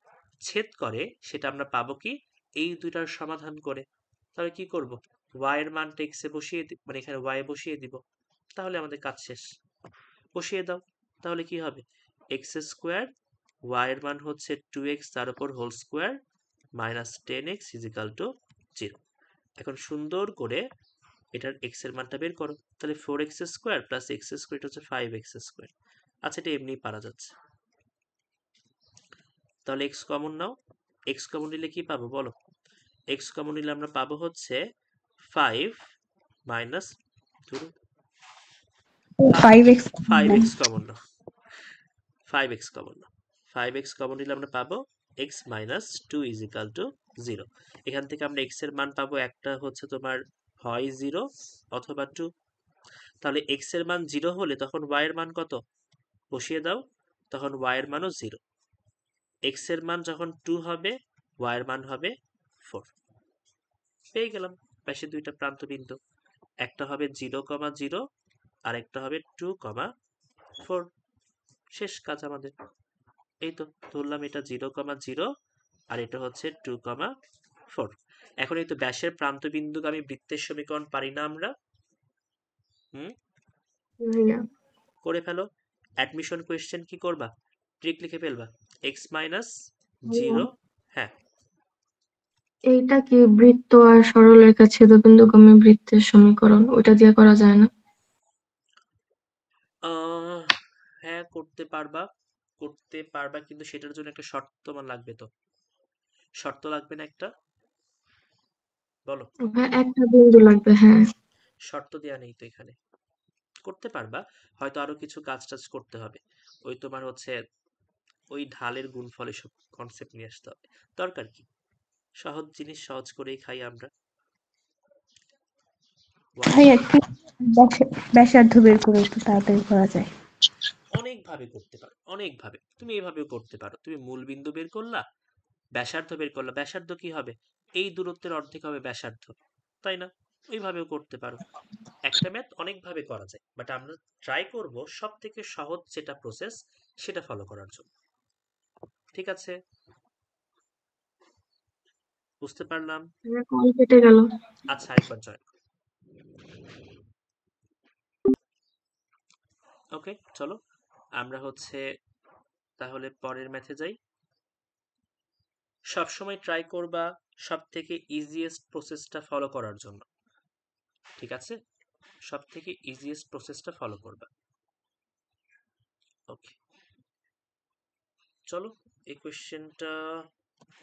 [SPEAKER 1] ছেদ করে সেটা আমরা পাবো কি, এই দুইটার সমাধান করে। তাহলে কি করব, y এর মানটা x এ বসিয়ে মানে এখানে y এ বসিয়ে দিব, তাহলে আমাদের কাজ শেষ। বসিয়ে দাও, তাহলে কি হবে, এক্স স্কোয়ার, y এর মান হচ্ছে 2x তার উপর whole square minus 10x is equal to 0। এখন সুন্দর করে এটার x এর মানটা বের করো। তাহলে 4x square plus x square, এটা হচ্ছে 5x স্কোয়ার। আচ্ছা এটা এমনি পারা যাচ্ছে। তাহলে x কমন নাও, x কমন নিলে কি পাবো বলো? x কমন নিলে আমরা পাবো হচ্ছে 5 মাইনাস
[SPEAKER 4] 5x
[SPEAKER 1] 5x কমন নাও, 5x কমন নাও, 5x কমন নিলে আমরা পাবো x minus 2 is equal to 0। এখান থেকে আমরা x এর মান পাবো, একটা হচ্ছে তোমার হয় 0 অথবা 2। তাহলে x এর মান 0 হলে তখন y এর মান কত বসিয়ে দাও, তখন y এর মানও 0। x এর মান যখন 2 হবে, y এর মান হবে 4। পেয়ে গেলাম পাশে দুইটা প্রান্ত বিন্দু, একটা হবে 0,0 আর একটা হবে 2,4। শেষ কাজ আমাদের। এই তো ধরলাম এটা 0,0 আর এটা হচ্ছে 2,4। এখন এই তো ব্যাসের প্রান্ত বিন্দুগামী বৃত্তের সমীকরণ পারি না আমরা?
[SPEAKER 2] ভাইয়া
[SPEAKER 1] করে ফেলো। অ্যাডমিশন কোয়েশ্চেন কি করবা, ট্রিক লিখে ফেলবা, x মাইনাস
[SPEAKER 2] ভাইয়া
[SPEAKER 1] 0। হ্যাঁ
[SPEAKER 2] এইটা কি বৃত্ত আর সরলরেখা ছেদবিন্দুগামী বৃত্তের সমীকরণ, ওইটা দিয়ে করা যায় না?
[SPEAKER 1] হ্যাঁ করতে পারবা, করতে পারবা, কিন্তু সেটার জন্য একটা শর্ত তোমার লাগবে। তো শর্ত লাগবে না একটা, বলো?
[SPEAKER 2] হ্যাঁ একটা বিন্দু লাগবে, হ্যাঁ।
[SPEAKER 1] শর্ত দেয়া নেই তো এখানে, করতে পারবা, হয়তো আরো কিছু কাজ টাজ করতে হবে। ওই তোমার হচ্ছে ওই ঢালের গুণফল এসব কনসেপ্ট নিয়ে আসতে হবে। দরকার কি, সহজ জিনিস সহজ করেই খাই আমরা।
[SPEAKER 4] ভাই একটা ব্যাসার্ধ বের করে একটু তাড়াতাড়ি করা যায়।
[SPEAKER 1] অনেক ভাবে করতে পারো, অনেক ভাবে, তুমি এভাবেও করতে পারো। তুমি মূল বিন্দু বের করলা, ব্যাসার্ধ বের করলা, ব্যাসার্ধ কি হবে, এই দূরত্বের অর্ধেক হবে ব্যাসার্ধ, তাই না? ওইভাবেও করতে পারো। একটা ম্যাথ অনেক ভাবে করা যায়, বাট আমরা ট্রাই করব সব থেকে সহজ যেটা প্রসেস সেটা ফলো করার জন্য। ঠিক আছে, বুঝতে পারলাম?
[SPEAKER 2] কল কেটে গেল।
[SPEAKER 1] আচ্ছা, আরেকবার জয়েন। ওকে, চলো আমরা হচ্ছে তাহলে পরের ম্যাথে যাই। সবসময় ট্রাই করবা সব থেকে ইজিয়েস্ট প্রসেসটা ফলো করার জন্য, ঠিক আছে? সব থেকে ইজিয়েস্ট প্রসেসটা ফলো করবা। ওকে, চলো এই কোয়েশ্চেনটা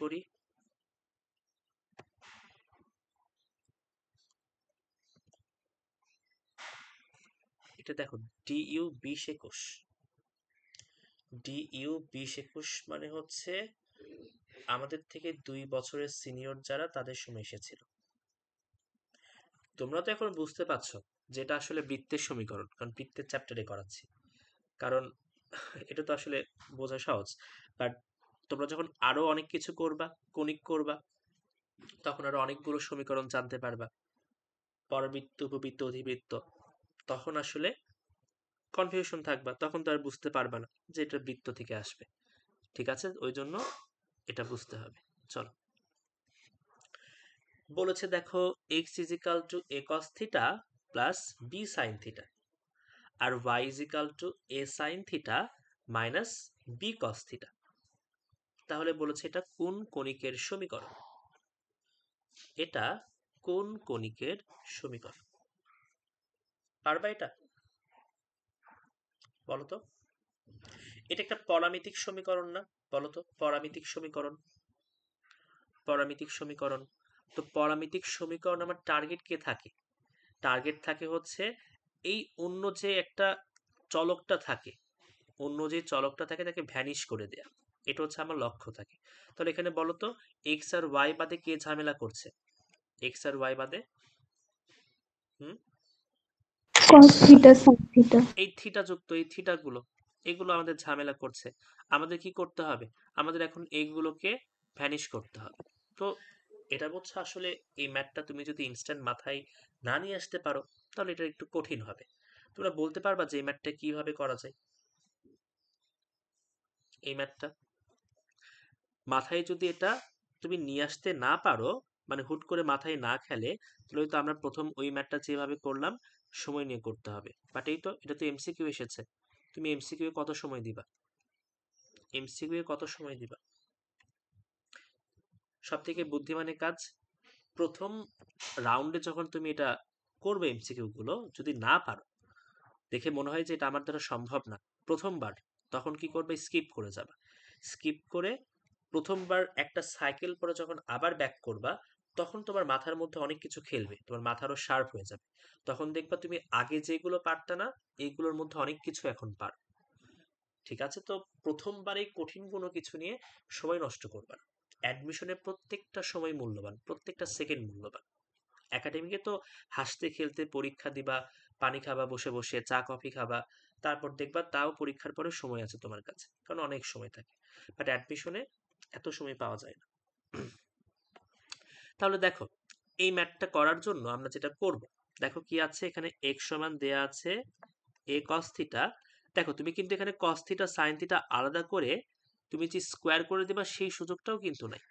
[SPEAKER 1] করি। এটা দেখো, ডিইউ 2021, ডিইউ 2021 মানে হচ্ছে আমাদের থেকে 2 বছরের সিনিয়র যারা তাদের সময় এসেছিল। তোমরা তো এখন বুঝতে পারছো যে এটা আসলে বৃত্তের সমীকরণ, কারণ বৃত্তের চ্যাপ্টারে করাচ্ছি। কারণ এটা তো আসলে বোঝা সহজ, বাট তোমরা যখন আরো অনেক কিছু করবা, কণিক করবা, তখন আরো অনেকগুলো সমীকরণ জানতে পারবা, পরবৃত্ত, উপবৃত্ত, অধিবৃত্ত, তখন আসলে কনফিউশন থাকবা, তখন তো আর বুঝতে পারবা না যে এটা বৃত্ত থেকে আসবে। ঠিক আছে, ওই জন্য এটা বুঝতে হবে। চলো, বলেছে দেখো x is equal to a cos theta plus b sin theta, আর y is equal to a sin theta minus b cos theta. তাহলে বলেছে এটা কোন কণিকের সমীকরণ? এটা কোন কণিকের সমীকরণ? পারবা এটা? বলো তো। এটা একটা পরামিতিক সমীকরণ না? বলো তো, পরামিতিক সমীকরণ, পরামিতিক সমীকরণ। তো পরামিতিক সমীকরণ আমার টার্গেট কে থাকে? টার্গেট থাকে হচ্ছে এই অন্য যে একটা চলকটা থাকে, অন্য যে চলকটা থাকে তাকে ভ্যানিশ করে দেয়া, এটা হচ্ছে আমার লক্ষ্য থাকে। তাহলে এখানে বলো তো, এক্স আর ওয়াই বাদে কে ঝামেলা করছে? এক্স আর ওয়াই বাদে হুম
[SPEAKER 4] cos থিটা sin থিটা।
[SPEAKER 1] এই থিটা যুক্ত এই থিটাগুলো, এগুলো আমাদের ঝামেলা করছে। আমাদের কি করতে হবে? আমাদের এখন এইগুলোকে ভ্যানিশ করতে হবে। তো এটা হচ্ছে আসলে এই ম্যাথটা তুমি যদি ইনস্ট্যান্ট মাথায় না নিয়ে আসতে পারো, তাহলে এটা একটু কঠিন হবে। তোমরা বলতে পারবা যে এই ম্যাথটা কিভাবে করা যায়? এই ম্যাথটা মাথায় যদি এটা তুমি নিয়ে আসতে না পারো, মানে হুট করে মাথায় না খেলে, তাহলে তো আমরা প্রথম ওই ম্যাথটা যেভাবে করলাম সময় নিয়ে করতে হবে। বাট এই তো, এটা তো এমসিকিউ এসেছে, তুমি এমসিকিউ কত সময় দিবা? এমসিকিউ কত সময় দিবা? সব থেকে বুদ্ধিমানের কাজ, প্রথম রাউন্ডে যখন তুমি এটা করবে এমসিকিউ গুলো, যদি না পারো, দেখে মনে হয় যে এটা আমার দ্বারা সম্ভব না প্রথমবার, তখন কি করবে? স্কিপ করে যাবা। স্কিপ করে প্রথমবার একটা সাইকেল পরে যখন আবার ব্যাক করবা, তখন তোমার মাথার মধ্যে অনেক কিছু খেলবে, তোমার মাথা আরো শার্প হয়ে যাবে। তখন দেখবা তুমি আগে যেগুলো পারতা না, এইগুলোর মধ্যে অনেক কিছু এখন পারো। ঠিক আছে, তো প্রথমবারেই কঠিন কোনো কিছু নিয়ে সময় নষ্ট করবা না। অ্যাডমিশনের প্রত্যেকটা সময় মূল্যবান, প্রত্যেকটা সেকেন্ড মূল্যবান। একাডেমিকে তো হাসতে খেলতে পরীক্ষা দিবা, পানি খাবা বসে বসে, চা কফি খাবা, তারপর দেখবা তাও পরীক্ষার পরে সময় আছে তোমার কাছে, কারণ অনেক সময় থাকে। বাট অ্যাডমিশনে এত সময় পাওয়া যায় না। তাহলে দেখো, এই ম্যাথটা করার জন্য আমরা যেটা করব, দেখো কি আছে এখানে, x সমান দেয়া আছে a cos থিটা। দেখো তুমি কিন্তু এখানে cos থিটা sin থিটা আলাদা করে তুমি যে স্কোয়ার করে দিবা, সেই সুযোগটাও কিন্তু নাই,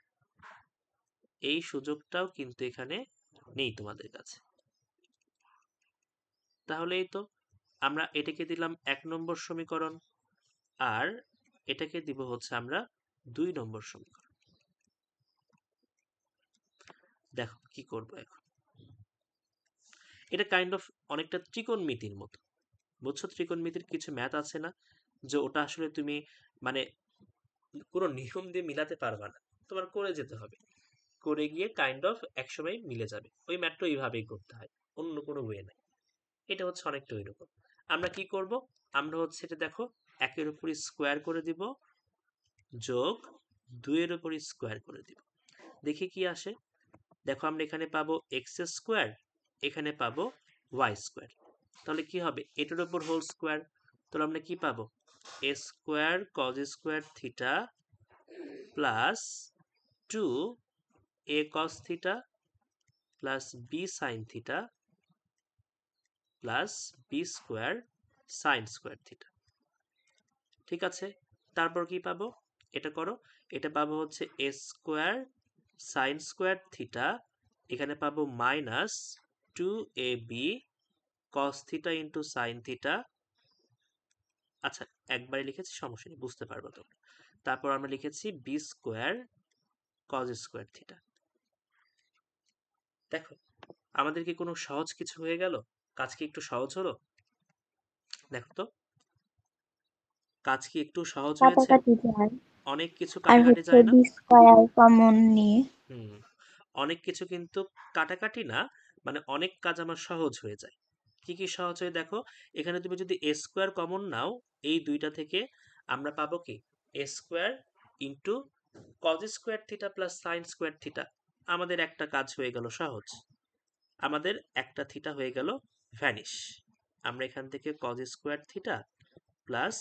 [SPEAKER 1] এই সুযোগটাও কিন্তু এখানে নেই তোমাদের কাছে। তাহলে এই তো, আমরা এটাকে দিলাম 1 নম্বর সমীকরণ, আর এটাকে দিব হচ্ছে আমরা 2 নম্বর সমীকরণ। দেখো কি করব এখন। এটা কাইন্ড অফ অনেকটা ত্রিকোণমিতির মতো, বুঝছো? ত্রিকোণমিতির কিছু ম্যাথ আছে না, যে ওটা আসলে তুমি মানে কোনো নিয়ম দিয়ে মিলাতে পারবা না, তোমার করে যেতে হবে, করে গিয়ে কাইন্ড অফ একসময় মিলে যাবে। ওই ম্যাথটা এইভাবেই করতে হয়, অন্য কোনো ওয়ে নাই। এটা হচ্ছে অনেকটা ওইরকম। আমরা কি করব? আমরা হচ্ছে এটা দেখো, 1-এর উপর স্কোয়ার করে দিব, যোগ 2-এর উপর স্কোয়ার করে দিব, দেখি কি আসে। দেখো আমরা এখানে পাবো এক্স স্কোয়ার, এখানে পাবো ওয়াই স্কোয়ার। তাহলে কি হবে? এটার উপর হোল স্কোয়ার, তাহলে আমরা কি পাবো? A square cos square theta plus 2 a cos theta plus b sine theta plus b square sine square theta. ঠিক আছে, তারপর কি পাবো? এটা করো, এটা পাবো হচ্ছে এ স্কোয়ার সাইন স্কোয়ার থিটা, এখানে পাবো minus 2ab cos theta into sine theta. আচ্ছা, একবারে লিখেছি, সমস্যা নেই, বুঝতে পারবো তো। তারপর আমরা লিখেছি b square cos square theta. দেখো, আমাদের কি কোনো সহজ কিছু হয়ে গেল? কাজ কি একটু সহজ হলো? দেখো তো, কাজ কি একটু সহজ হয়েছে?
[SPEAKER 3] কাটাকাটি যায়
[SPEAKER 1] অনেক কিছু
[SPEAKER 3] আর
[SPEAKER 1] কাটাকাটি
[SPEAKER 3] হচ্ছে
[SPEAKER 1] যায় না?
[SPEAKER 3] বি স্কয়ার কমন নিয়ে।
[SPEAKER 1] হুম, অনেক কিছু কিন্তু কাটাকাটি না, মানে অনেক কাজ আমার সহজ হয়ে যায়। কি কি সহজ হয়ে দেখো, এখানে তুমি যদি এ স্কোয়ার কমন নাও এই দুইটা থেকে, আমরা পাবো কি a square into cos square theta plus sine square theta. আমাদের একটা কাজ হয়ে গেল সহজ, আমাদের একটা থিটা হয়ে গেল ভ্যানিশ। আমরা এখান থেকে cause square theta plus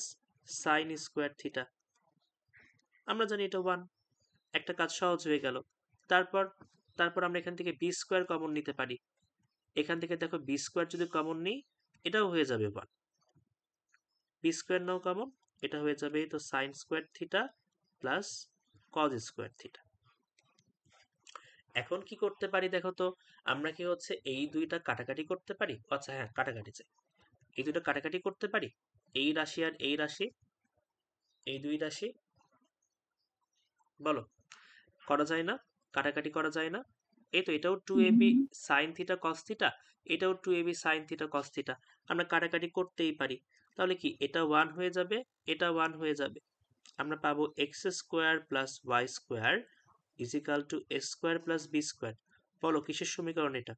[SPEAKER 1] sine square theta, আমরা জানি এটা 1, একটা কাজ সহজ হয়ে গেল। তারপর তারপর আমরা এখান থেকে বি স্কোয়ার কমন নিতে পারি। এখান থেকে দেখো বি স্কোয়ার যদি কমন নিই, এটাও হয়ে যাবে 1। বি স্কোয়ার নাও কমন, এটা হয়ে যাবে তো sign square theta plus cos square theta. এখন কি করতে পারি দেখো তো, আমরা কি হচ্ছে এই দুইটা কাটাকাটি করতে পারি? আচ্ছা হ্যাঁ, কাটাকাটি চাই। এই দুইটা কাটাকাটি করতে পারি, এই রাশি আর এই রাশি, এই দুই রাশি, বলো করা যায় না? কাটাকাটি করা যায় না? এই তো, এটাও 2ab sine theta cos theta, এটাও 2ab sine theta cos theta, আমরা কাটাকাটি করতেই পারি। তাহলে কি এটা 1 হয়ে যাবে, এটা 1 হয়ে যাবে। আমরা পাবো x square plus y square is equal to a square plus b square. বলো কিসের সমীকরণ এটা?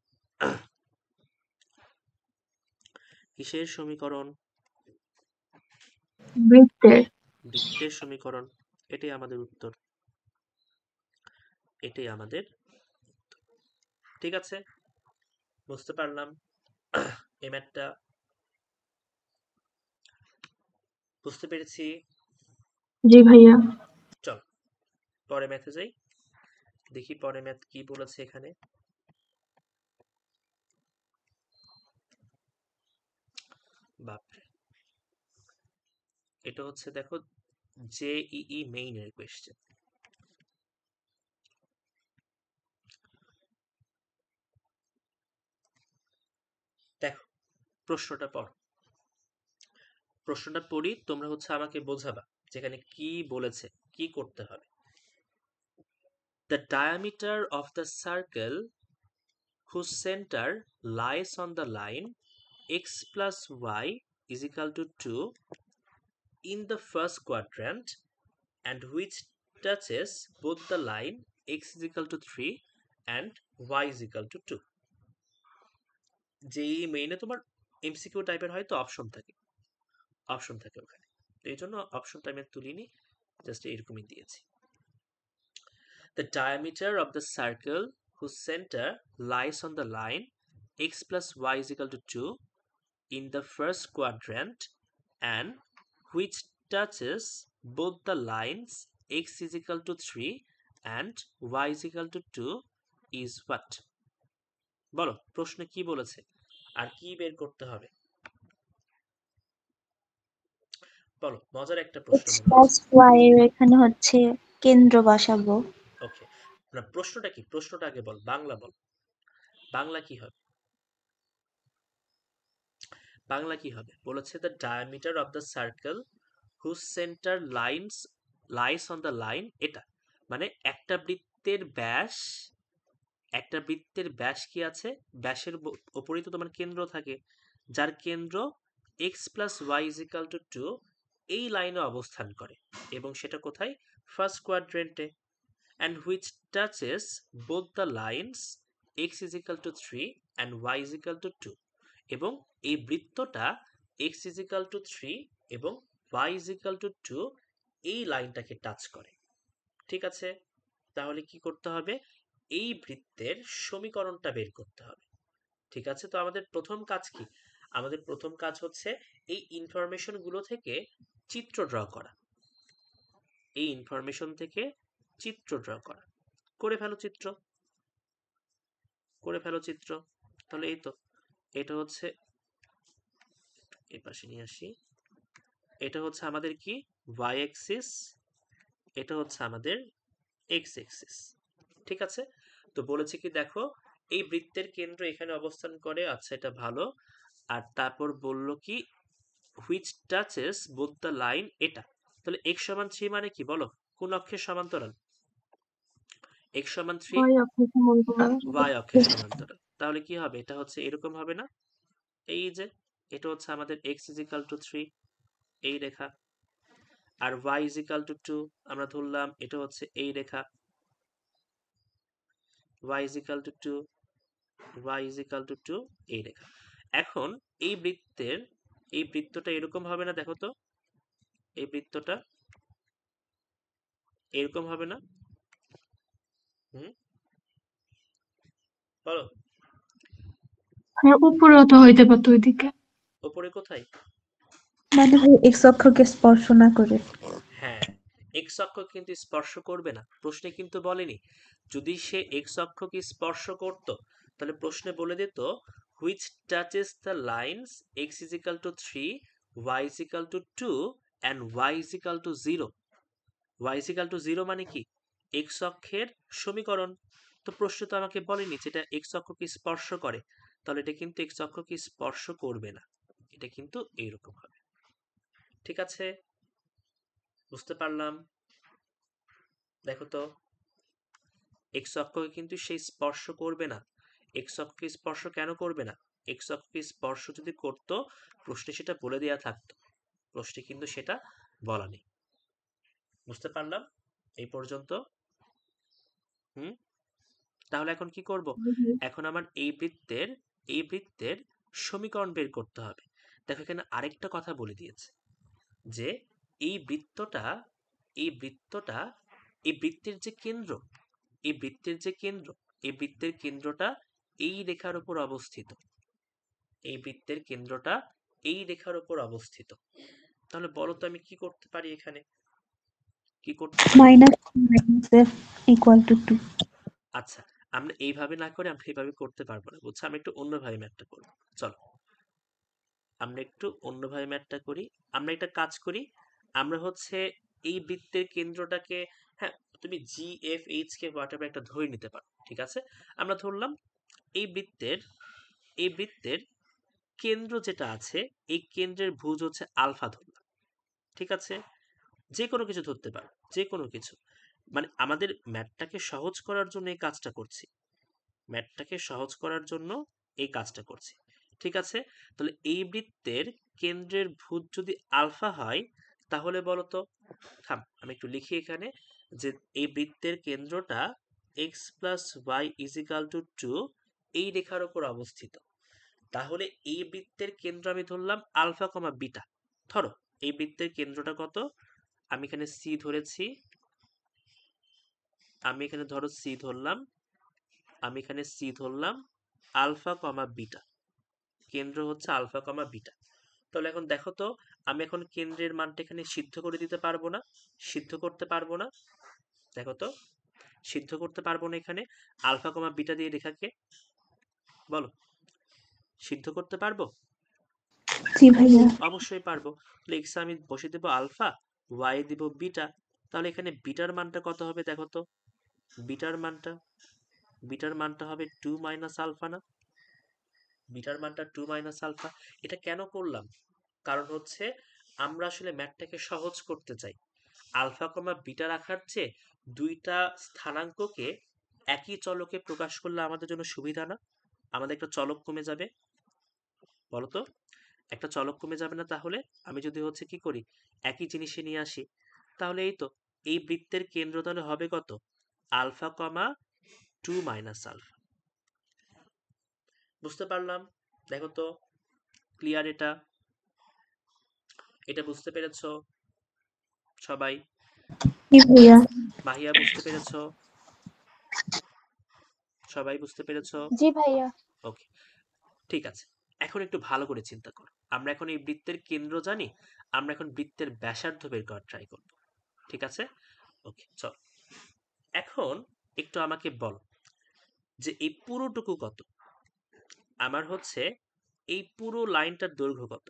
[SPEAKER 1] কিসের সমীকরণ?
[SPEAKER 2] বৃত্তের।
[SPEAKER 1] বৃত্তের সমীকরণ। এটাই আমাদের উত্তর, এটাই আমাদের। ঠিক আছে, বুঝতে পারলাম। এই ম্যাথটা বুঝতে পেরেছি।
[SPEAKER 2] জি ভাইয়া।
[SPEAKER 1] চল পরে ম্যাথে যাই, দেখি পরে ম্যাথ কি বলেছে এখানে। বাপরে, এটা হচ্ছে দেখো জেইই মেইনের কোয়েশ্চেন। দেখো প্রশ্নটা পড়ো, প্রশ্নটা পড়ি, তোমরা হচ্ছে আমাকে বোঝাবা যেখানে কি বলেছে, কি করতে হবে। The diameter of the circle whose center lies on the line x plus y is equal to 2 in the first quadrant and which touches both the line x is equal to 3 and y is equal to 2. যেই মেইনে তোমার এমসিকিউ টাইপের হয়তো অপশন থাকে, অপশন থাকে ওখানে, তো এই জন্য অপশনটা আমি তুলিনি, জাস্ট এরকমই দিয়েছি। The diameter of the circle whose center lies on the line x plus y is equal to 2 in the first quadrant and which touches both the lines x is equal to 3 and y is equal to 2 is what? বলো প্রশ্নে কি বলেছে আর কি বের করতে হবে? বলো, মজার একটা প্রশ্ন
[SPEAKER 3] এক্স
[SPEAKER 1] মনে
[SPEAKER 3] প্লাস
[SPEAKER 1] হচ্ছে।
[SPEAKER 3] ওয়াই এর এখানে হচ্ছে কেন্দ্র বসাবো।
[SPEAKER 1] ওকে, না প্রশ্নটা কি, প্রশ্নটা আগে বল, বাংলা বল, বাংলা কি হবে? বাংলা কি হবে বলেছে? The diameter of the circle whose centre lies on the line, এটা মানে একটা বৃত্তের ব্যাস, একটা বৃত্তের ব্যাস কি আছে, ব্যাসের ওপরেই তো তোমার কেন্দ্র থাকে, যার কেন্দ্র x plus y is equal to 2 এই লাইনে অবস্থান করে, এবং সেটা কোথায়? ফার্স্ট কোয়াড্রেন্টে। And which touches both the lines x is equal to 3 and y is equal to 2, এবং এই বৃত্তটা এক্স ইজ ইকাল টু 3 এবং ওয়াই ইজ ইকাল টু 2 এই লাইনটাকে টাচ করে। ঠিক আছে, তাহলে কি করতে হবে? এই বৃত্তের সমীকরণটা বের করতে হবে। ঠিক আছে, তো আমাদের প্রথম কাজ কি? আমাদের প্রথম কাজ হচ্ছে এই ইনফরমেশন গুলো থেকে চিত্র ড্র করা, এই ইনফরমেশন থেকে চিত্র ড্র করা। করে ফেলো চিত্র, করে ফেলো চিত্র। তাহলে এই তো, এটা হচ্ছে, এই পাশে নিয়ে আসি, এটা হচ্ছে আমাদের কি ওয়াই অ্যাক্সিস, এটা হচ্ছে আমাদের এক্স অ্যাক্সিস। ঠিক আছে, তো বলেছে কি দেখো এই বৃত্তের কেন্দ্র এখানে অবস্থান করে, আচ্ছা এটা ভালো। আর তারপর বলল কি which touches both the line, এটা তাহলে x সমান 3 মানে কি বলো, কোন অক্ষের সমান্তরাল? x সমান 3
[SPEAKER 2] ওই আপনি সমান্তরাল।
[SPEAKER 1] y অক্ষের সমান্তরাল, তাহলে কি হবে, এটা হচ্ছে এরকম হবে না, এই যে এটা হচ্ছে আমাদের x ইজ ইকাল টু 3 এই রেখা, আর y ইজ ইকাল টু 2 আমরা ধরলাম এটা হচ্ছে এই রেখা, y is equal to 2, y is equal to 2 এই রেখা। এখন এই বৃত্তের এই বৃত্তটা এরকম হবে না, দেখো তো এই বৃত্তটা এরকম হবে না, হুম বলো,
[SPEAKER 2] আর উপরেও তো হইতে পারতো ওইদিকে।
[SPEAKER 1] ওপরে কোথায়?
[SPEAKER 4] মানে ভাই এক্স অক্ষকে স্পর্শ না করে।
[SPEAKER 1] হ্যাঁ, এক্স অক্ষ কিন্তু স্পর্শ করবে না, প্রশ্নে কিন্তু বলেনি। যদি সে এক্স অক্ষকে স্পর্শ করত তাহলে প্রশ্নে বলে দিত which touches the lines x is equal to 3, y is equal to 2 and y is equal to 0। Y is equal to 0 মানে কি, এক্স অক্ষের সমীকরণ। তো প্রশ্ন তো আমাকে বলেনি যেটা এক্স অক্ষকে স্পর্শ করে, তাহলে এটা কিন্তু এক্স অক্ষকে স্পর্শ করবে না, এটা কিন্তু এইরকম হবে। ঠিক আছে, বুঝতে পারলাম। দেখো তো এক্স অক্ষকে কিন্তু সেই স্পর্শ করবে না। এক্স অক্ষকে স্পর্শ কেন করবে না? এক্স অক্ষকে স্পর্শ যদি করত প্রশ্নে সেটা বলে দেয়া থাকতো, প্রশ্নে কিন্তু সেটা বলা নেই। বুঝতে পারলাম এই পর্যন্ত? হুম, তাহলে এখন কি করব? এখন আমার এই বৃত্তের সমীকরণ বের করতে হবে। দেখো এখানে আরেকটা কথা বলে দিয়েছে যে এই বৃত্তটা এই বৃত্তটা এই বৃত্তের যে কেন্দ্র এই বৃত্তের যে কেন্দ্র এই বৃত্তের কেন্দ্রটা এই রেখার উপর অবস্থিত, এই বৃত্তের কেন্দ্রটা এই রেখার উপর অবস্থিত। তাহলে বলো তো আমি কি করতে পারি, এখানে কি করতে পারি?
[SPEAKER 4] Minus F equal to 2।
[SPEAKER 1] আচ্ছা, আমরা এইভাবে না করে আমরা এইভাবে করতে পারবো না, বুঝছো, আমি একটু অন্যভাবে ম্যাথটা করবো। চলো আমরা একটু অন্যভাবে ম্যাথটা করি। আমরা একটা কাজ করি, আমরা হচ্ছে এই বৃত্তের কেন্দ্রটাকে, হ্যাঁ তুমি জি এফ এইচ কে হোয়াটএভার একটা ধরে নিতে পারো, ঠিক আছে। আমরা ধরলাম এই বৃত্তের এই বৃত্তের কেন্দ্র যেটা আছে এই কেন্দ্রের ভুজ হচ্ছে আলফা ধরলাম, ঠিক আছে। যে কোনো কিছু ধরতে পারো, যে কোনো কিছু, মানে আমাদের ম্যাথটাকে সহজ করার জন্য এই কাজটা করছি, ম্যাথটাকে সহজ করার জন্য এই কাজটা করছি, ঠিক আছে। তাহলে এই বৃত্তের কেন্দ্রের ভুজ যদি আলফা হয় তাহলে বলো তো, থাম আমি একটু লিখি এখানে, যে এই বৃত্তের কেন্দ্রটা x plus y is equal to 2 এই রেখার উপর অবস্থিত। তাহলে এই বৃত্তের কেন্দ্র আমি ধরলাম আলফা কমা বিটা। ধরো এই বৃত্তের কেন্দ্রটা কত, আমি এখানে সি ধরেছি, আমি এখানে ধরো সি ধরলাম, আমি এখানে সি ধরলাম, আলফা কমা বিটা, কেন্দ্র হচ্ছে আলফা কমা বিটা। তাহলে এখন দেখো তো আমি এখন কেন্দ্রের মানটা এখানে সিদ্ধ করে দিতে পারবো না, সিদ্ধ করতে পারবো না, দেখো তো সিদ্ধ করতে পারবো না এখানে আলফা কমা বিটা দিয়ে রেখাকে, বলো সিদ্ধ করতে পারবো?
[SPEAKER 4] জি ভাইয়া।
[SPEAKER 1] অবশ্যই পারবো। তাহলে এক্স আমি বসে দেবো আলফা, ওয়াই দিব বিটা, তাহলে এখানে বিটার মানটা কত হবে দেখো তো, বিটার মানটা বিটার মানটা হবে 2 মাইনাস আলফা না, বিটার মানটা 2 মাইনাস আলফা। এটা কেন করলাম, কারণ হচ্ছে আমরা আসলে ম্যাথটাকে সহজ করতে চাই। আলফা কমা বিটা রাখার চেয়ে দুইটা স্থানাঙ্ককে একই চলকে প্রকাশ করলে আমাদের জন্য সুবিধা না? আমাদের একটা চলক কমে যাবে, বলতো একটা চলক কমে যাবে না? তাহলে আমি যদি হচ্ছে কি করি একই জিনিসে নিয়ে আসি, তাহলে এই তো এই বৃত্তের কেন্দ্র তাহলে হবে কত, আলফা কমা 2 মাইনাস আলফা। বুঝতে পারলাম? দেখো তো ক্লিয়ার এটা? এটা বুঝতে পেরেছো সবাই?
[SPEAKER 4] জি ভাইয়া।
[SPEAKER 1] মাহিয়া বুঝতে পেরেছো? সবাই বুঝতে পেরেছো?
[SPEAKER 5] জি ভাইয়া।
[SPEAKER 1] ওকে, ঠিক আছে। এখন একটু ভালো করে চিন্তা করো, আমরা এখন এই বৃত্তের কেন্দ্র জানি, আমরা এখন বৃত্তের ব্যাসার্ধ বের করার ট্রাই করব, ঠিক আছে। ওকে চল, এখন একটু আমাকে বল যে এই পুরোটুকু কত, আমার হচ্ছে এই পুরো লাইনটার দৈর্ঘ্য কত,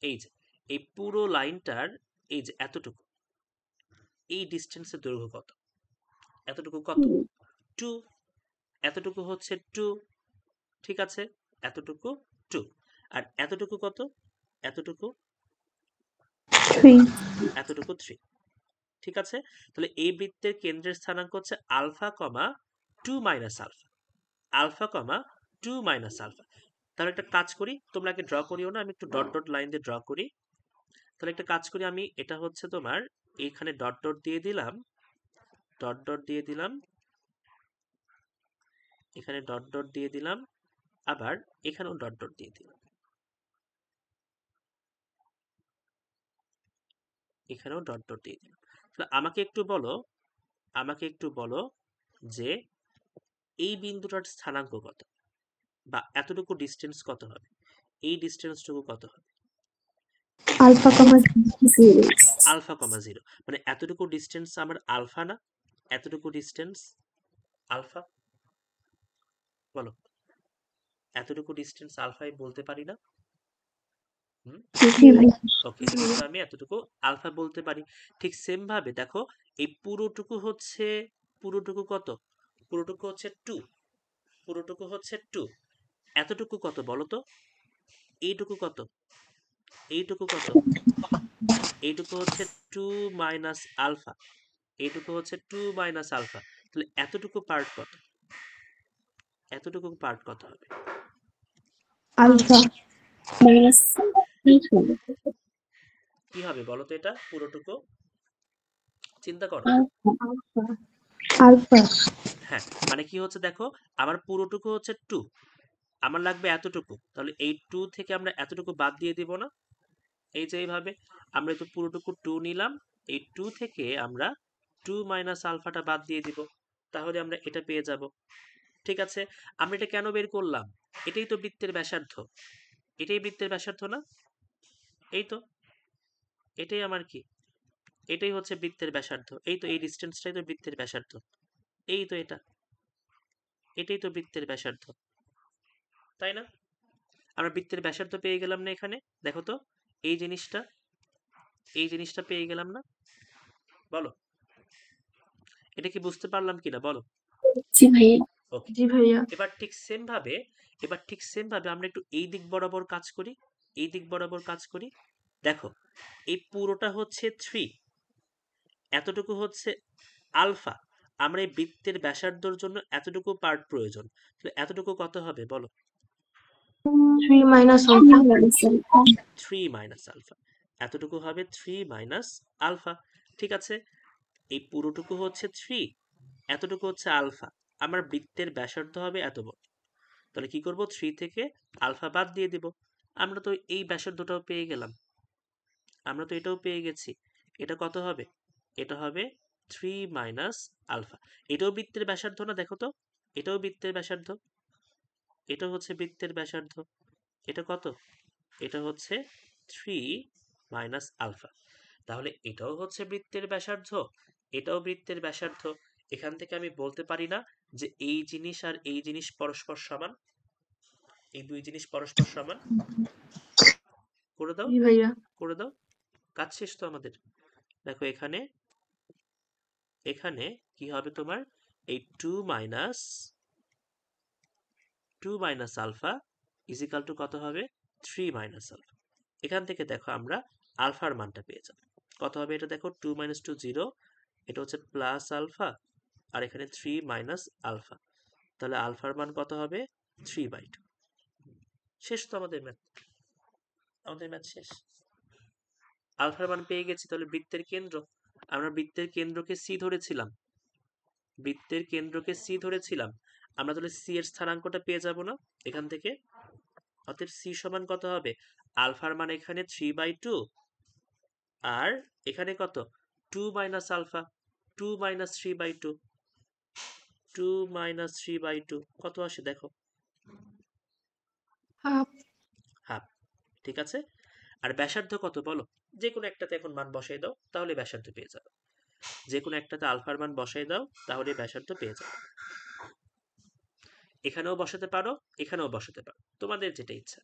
[SPEAKER 1] এই যে এই পুরো লাইনটার এই যে এতটুকু এই ডিস্টেন্সের দৈর্ঘ্য কত, এতটুকু কত? 2। এতটুকু হচ্ছে 2, ঠিক আছে? এতটুকু 2। আর এতটুকু কত? এতটুকু
[SPEAKER 4] 3
[SPEAKER 1] এতটুকু 3, ঠিক আছে? তাহলে এই বৃত্তের কেন্দ্রের স্থানাঙ্ক হচ্ছে alpha comma 2 minus alpha, alpha comma 2 minus alpha. তাহলে একটা কাজ করি, তোমরা আগে ড্র করিও না, আমি একটু ডট ডট লাইন দিয়ে ড্র করি। তাহলে একটা কাজ করি, আমি এটা হচ্ছে তোমার এইখানে ডট ডট দিয়ে দিলাম, ডট ডট দিয়ে দিলাম, এখানে ডট ডট দিয়ে দিলাম, আবার এখানেও ডট ডট দিয়ে দিলাম, এখানেও ডট ডট দিয়ে দিলাম। তাহলে আমাকে একটু বলো যে এই বিন্দুটার স্থানাঙ্ক কত, বা এতটুকু ডিস্টেন্স কত হবে, এই ডিস্টেন্সটুকু কত হবে?
[SPEAKER 4] আলফা কমা 0
[SPEAKER 1] আলফা কমা 0, মানে এতটুকু ডিস্টেন্স আমার আলফা না? এতটুকু ডিস্টেন্স আলফা, বলো এতটুকু ডিস্টেন্স আলফাই বলতে পারি না? হুম,
[SPEAKER 4] জি ভাই
[SPEAKER 1] ওকে, কিন্তু আমি এতটুকু আলফা বলতে পারি। ঠিক সেম ভাবে দেখো, এই পুরোটুকু কত? পুরোটুকু হচ্ছে 2, পুরোটুকু হচ্ছে 2। এতটুকু কত বলো তো? এইটুকু কত? এইটুকু কত? এইটুকু হচ্ছে 2 মাইনাস আলফা, এইটুকু হচ্ছে 2 মাইনাস আলফা। তাহলে এতটুকু পার্ট কত? এতটুকু পার্ট কত হবে?
[SPEAKER 4] আলফা মাইনাস
[SPEAKER 1] কি হবে বলো তো? এটা পুরোটুকু চিন্তা করো।
[SPEAKER 4] আলফা
[SPEAKER 1] হ্যাঁ, মানে কি হচ্ছে দেখো, আমার পুরোটুকু হচ্ছে 2, আমার লাগবে এতটুকু, তাহলে এই 2 থেকে আমরা এতটুকু বাদ দিয়ে দিব না? এই যে এইভাবে আমরা তো পুরোটুকু 2 নিলাম, এই 2 থেকে আমরা 2 মাইনাস আলফাটা বাদ দিয়ে দিব, তাহলে আমরা এটা পেয়ে যাব। ঠিক আছে, আমরা এটা কেন বের করলাম? এটাই তো বৃত্তের ব্যাসার্ধ, এটাই বৃত্তের ব্যাসার্ধ না? এই তো, এটাই আমার কি, এটাই হচ্ছে বৃত্তের ব্যাসার্ধ। এই তো এই ডিস্টেন্সটাই তো বৃত্তের ব্যাসার্ধ, এই তো এটাই তো বৃত্তের ব্যাসার্ধ, তাই না? আমরা বৃত্তের ব্যাসার্ধ পেয়ে গেলাম না এখানে? দেখো তো, এই জিনিসটা, এই জিনিসটা পেয়ে গেলাম না? বলো, এটা কি বুঝতে পারলাম কিনা বলো?
[SPEAKER 2] জি ভাইয়া।
[SPEAKER 1] ওকে,
[SPEAKER 2] জি ভাইয়া।
[SPEAKER 1] এবার ঠিক সেম ভাবে আমরা একটু এই দিক বরাবর কাজ করি, এই দিক বরাবর কাজ করি। দেখো, এই পুরোটা হচ্ছে 3, এতটুকু হচ্ছে আলফা। আমরা এই বৃত্তের ব্যাসার্ধর জন্য এতটুকু পার্ট প্রয়োজন, তাহলে এতটুকু কত হবে বলো?
[SPEAKER 2] 3 মাইনাস আলফা।
[SPEAKER 1] 3 মাইনাস আলফা, এতটুকু হবে 3 মাইনাস আলফা, ঠিক আছে? এই পুরোটুকু হচ্ছে 3, এতটুকু হচ্ছে আলফা, আমার বৃত্তের ব্যাসার্ধ হবে এত বড়। তাহলে কি করব, 3 থেকে আলফা বাদ দিয়ে দিব, আমরা তো এই ব্যাসার্ধটাও পেয়ে গেলাম, আমরা তো এটাও পেয়ে গেছি। এটা কত হবে? এটা হবে 3 মাইনাস আলফা। এটাও বৃত্তের ব্যাসার্ধ না? দেখো তো, এটাও বৃত্তের ব্যাসার্ধ, এটা হচ্ছে বৃত্তের ব্যাসার্ধ। এটা কত? এটা হচ্ছে 3 মাইনাস আলফা। তাহলে এটাও হচ্ছে বৃত্তের ব্যাসার্ধ, এটাও বৃত্তের ব্যাসার্ধ। এখান থেকে আমি বলতে পারি না যে এই জিনিস আর এই জিনিস পরস্পর সমান? এই দুই জিনিস পরস্পর সমান? করে দাও,
[SPEAKER 2] জি ভাইয়া।
[SPEAKER 1] করে দাও, কাজ শেষ তো আমাদের। দেখো এখানে, এখানে কি হবে তোমার, এই 2 মাইনাস আলফা ইজিক্যাল টু কত হবে? 3 মাইনাস আলফা। এখান থেকে দেখো আমরা আলফার মানটা পেয়ে যাব। কত হবে এটা দেখো, 2 মাইনাস 2 0, এটা হচ্ছে প্লাস আলফা, আর এখানে 3 মাইনাস আলফা, তাহলে আলফার মান কত হবে? 3/2। শেষ তো আমাদের ম্যাথ, আমাদের ম্যাথ শেষ। আলফার মান পেয়ে গেছি, তাহলে বৃত্তের কেন্দ্র, আমরা বৃত্তের কেন্দ্রকে সি ধরেছিলাম, বৃত্তের কেন্দ্রকে সি ধরেছিলাম, আমরা তাহলে সি এর স্থানাঙ্কটা পেয়ে যাব না এখান থেকে? অতএব সি সমান কত হবে? আলফার মান এখানে 3/2, আর এখানে কত? 2 মাইনাস আলফা, 2 মাইনাস 3/2, 2 মাইনাস 3/2 কত আসে দেখো?
[SPEAKER 2] হাফ।
[SPEAKER 1] হাফ, ঠিক আছে? আর ব্যাসার্ধ কত বলো? যে কোনো একটাতে এখন মান বসাই দাও, তাহলে ব্যাসার্ধ পেয়ে যাবে। যে কোনো একটাতে আলফার মান বসাই দাও, তাহলে ব্যাসার্ধ পেয়ে যাবে। এখানেও বসাতে পারো, এখানেও বসাতে পারো, তোমাদের যেটা ইচ্ছা।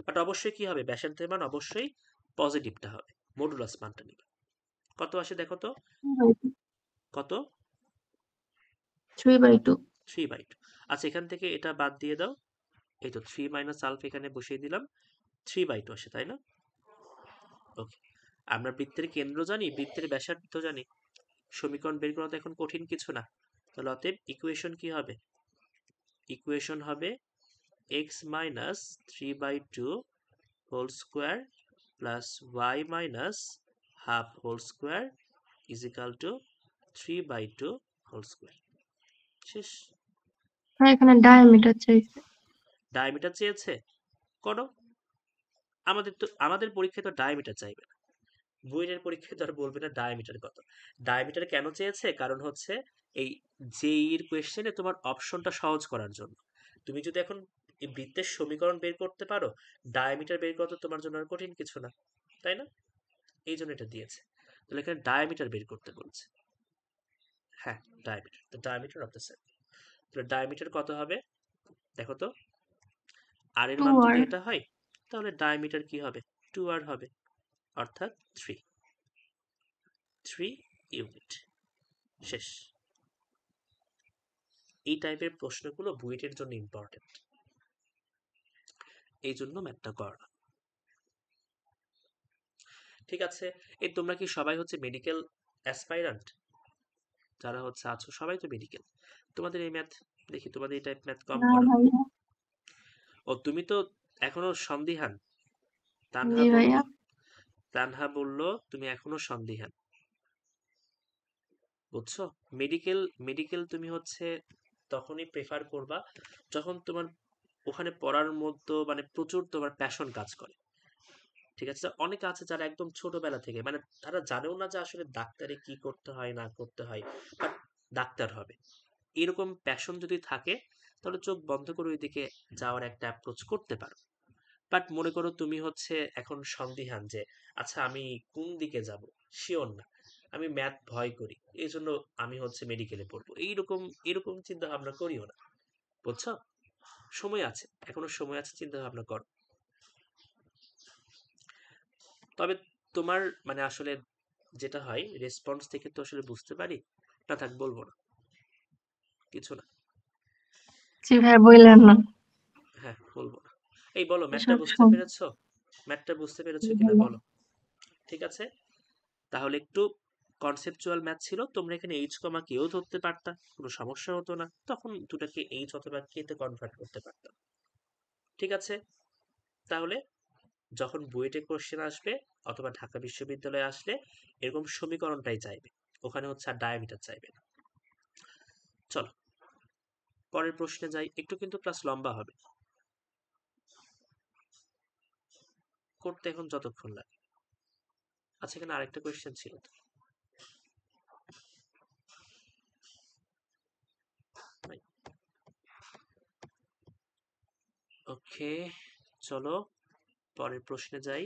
[SPEAKER 1] বাট অবশ্যই কি হবে, ব্যাসার্ধের মান অবশ্যই পজিটিভটা হবে, মডুলাস মানটা নিবে। কত আসে দেখো তো, কত?
[SPEAKER 2] 3/2।
[SPEAKER 1] 3/2। আচ্ছা, এখান থেকে এটা বাদ দিয়ে দাও। এই তো 3 মাইনাস আলফা এখানে বসিয়ে দিলাম, 3/2 আসে, তাই না? ওকে, আমরা বৃত্তের কেন্দ্র জানি, বৃত্তের ব্যাসার্ধ জানি, সমীকরণ বের করা তো এখন কঠিন কিছু না। তাহলে অতএব ইকুয়েশন কি হবে? ইকুয়েশন হবে x minus 3/2 whole square plus y minus half whole square is equal to 3/2 whole square. শেষ।
[SPEAKER 2] হ্যাঁ, এখানে ডায়ামিটার চাইছে।
[SPEAKER 1] ডায়ামিটার চেয়েছে, করো। আমাদের পরীক্ষায় তো ডায়ামিটার চাইবে না, বুয়েটের পরীক্ষায় তো আর বলবে না ডায়ামিটার কত। ডায়ামিটার কেন চেয়েছে? কারণ হচ্ছে এই জেইর কোয়েশ্চেনে তোমার অপশনটা সহজ করার জন্য। তুমি যদি এখন এই বৃত্তের সমীকরণ বের করতে পারো, ডায়ামিটার বের করা তো তোমার জন্য আর কঠিন কিছু না, তাই না? এই জন্য এটা দিয়েছে। তাহলে এখানে ডায়ামিটার বের করতে বলছে। হ্যাঁ, diameter, the diameter of the circle. তাহলে ডায়ামিটার কত হবে দেখো তো। আর এর মান
[SPEAKER 2] 2r।
[SPEAKER 1] যদি এটা হয়, তাহলে ডায়ামিটার কি হবে? 2r হবে, অর্থাৎ 3 ইউনিট। শেষ। এই টাইপের প্রশ্নগুলো বুয়েটের জন্য ইম্পর্টেন্ট, এই জন্য ম্যাথটা করা। ঠিক আছে, এই তোমরা কি সবাই হচ্ছে মেডিকেল অ্যাসপাইরান্ট? যারা হচ্ছে আছো সবাই তো মেডিকেল। তোমাদের এই ম্যাথ দেখি, তোমাদের এই টাইপ ম্যাথ কম
[SPEAKER 4] না
[SPEAKER 1] করো।
[SPEAKER 4] ভাইয়া।
[SPEAKER 1] ও তুমি তো এখনো সন্দিহান।
[SPEAKER 2] জি ভাইয়া।
[SPEAKER 1] তানহা বলল তুমি এখনো সন্দিহান, বুঝছো? মেডিকেল মেডিকেল তুমি হচ্ছে তখনই প্রেফার করবা যখন তোমার ওখানে পড়ার মধ্যে মানে প্রচুর তোমার প্যাশন কাজ করে। ঠিক আছে, অনেকে আছে যারা একদম ছোটবেলা থেকে মানে তারা জানেও না যে আসলে ডাক্তারে কি করতে হয় না করতে হয়, বাট ডাক্তার হবে, এরকম প্যাশন যদি থাকে তাহলে চোখ বন্ধ করে ওইদিকে যাওয়ার একটা অ্যাপ্রোচ করতে পারো। বাট মনে করো তুমি হচ্ছে এখন সন্দিহান যে আচ্ছা আমি কোন দিকে যাব, শিওর না, আমি ম্যাথ ভয় করি, এই জন্য আমি হচ্ছে মেডিকেলে পড়বো, এইরকম এরকম চিন্তা ভাবনা করিও না, বুঝছো? সময় আছে, এখনো সময় আছে, চিন্তা ভাবনা করো। তবে তোমার মানে আসলে যেটা হয় রেসপন্স থেকে তো আসলে বুঝতে পারি না, থাক বলবো না, কিছু না।
[SPEAKER 2] জি ভাইয়া, বললেন না।
[SPEAKER 1] হ্যাঁ, বলবো না। এই বলো, ম্যাথটা
[SPEAKER 2] এসব
[SPEAKER 1] বুঝতে
[SPEAKER 2] শোন।
[SPEAKER 1] পেরেছো? ম্যাথটা বুঝতে পেরেছো
[SPEAKER 4] জি
[SPEAKER 1] কিনা
[SPEAKER 4] ভাইয়া।
[SPEAKER 1] বলো। ঠিক আছে, তাহলে একটু কনসেপচুয়াল ম্যাথ ছিল, তোমরা এখানে এইচ কমা কেও ধরতে পারতা, কোনো সমস্যা হতো না, তখন দুটাকে এইচ অথবা কে তে কনভার্ট করতে পারতাম। ঠিক আছে, তাহলে যখন বুয়েটে কোশ্চেন আসবে অথবা ঢাকা বিশ্ববিদ্যালয়ে আসলে এরকম সমীকরণটাই চাইবে, ওখানে হচ্ছে আর ডায়ামিটার চাইবে না। চলো পরের প্রশ্নে যাই, একটু কিন্তু ক্লাস লম্বা হবে, করতে এখন যতক্ষণ লাগে। আচ্ছা, এখানে আরেকটা কোয়েশ্চেন ছিল তো, ওকে চলো পরের প্রশ্নে যাই।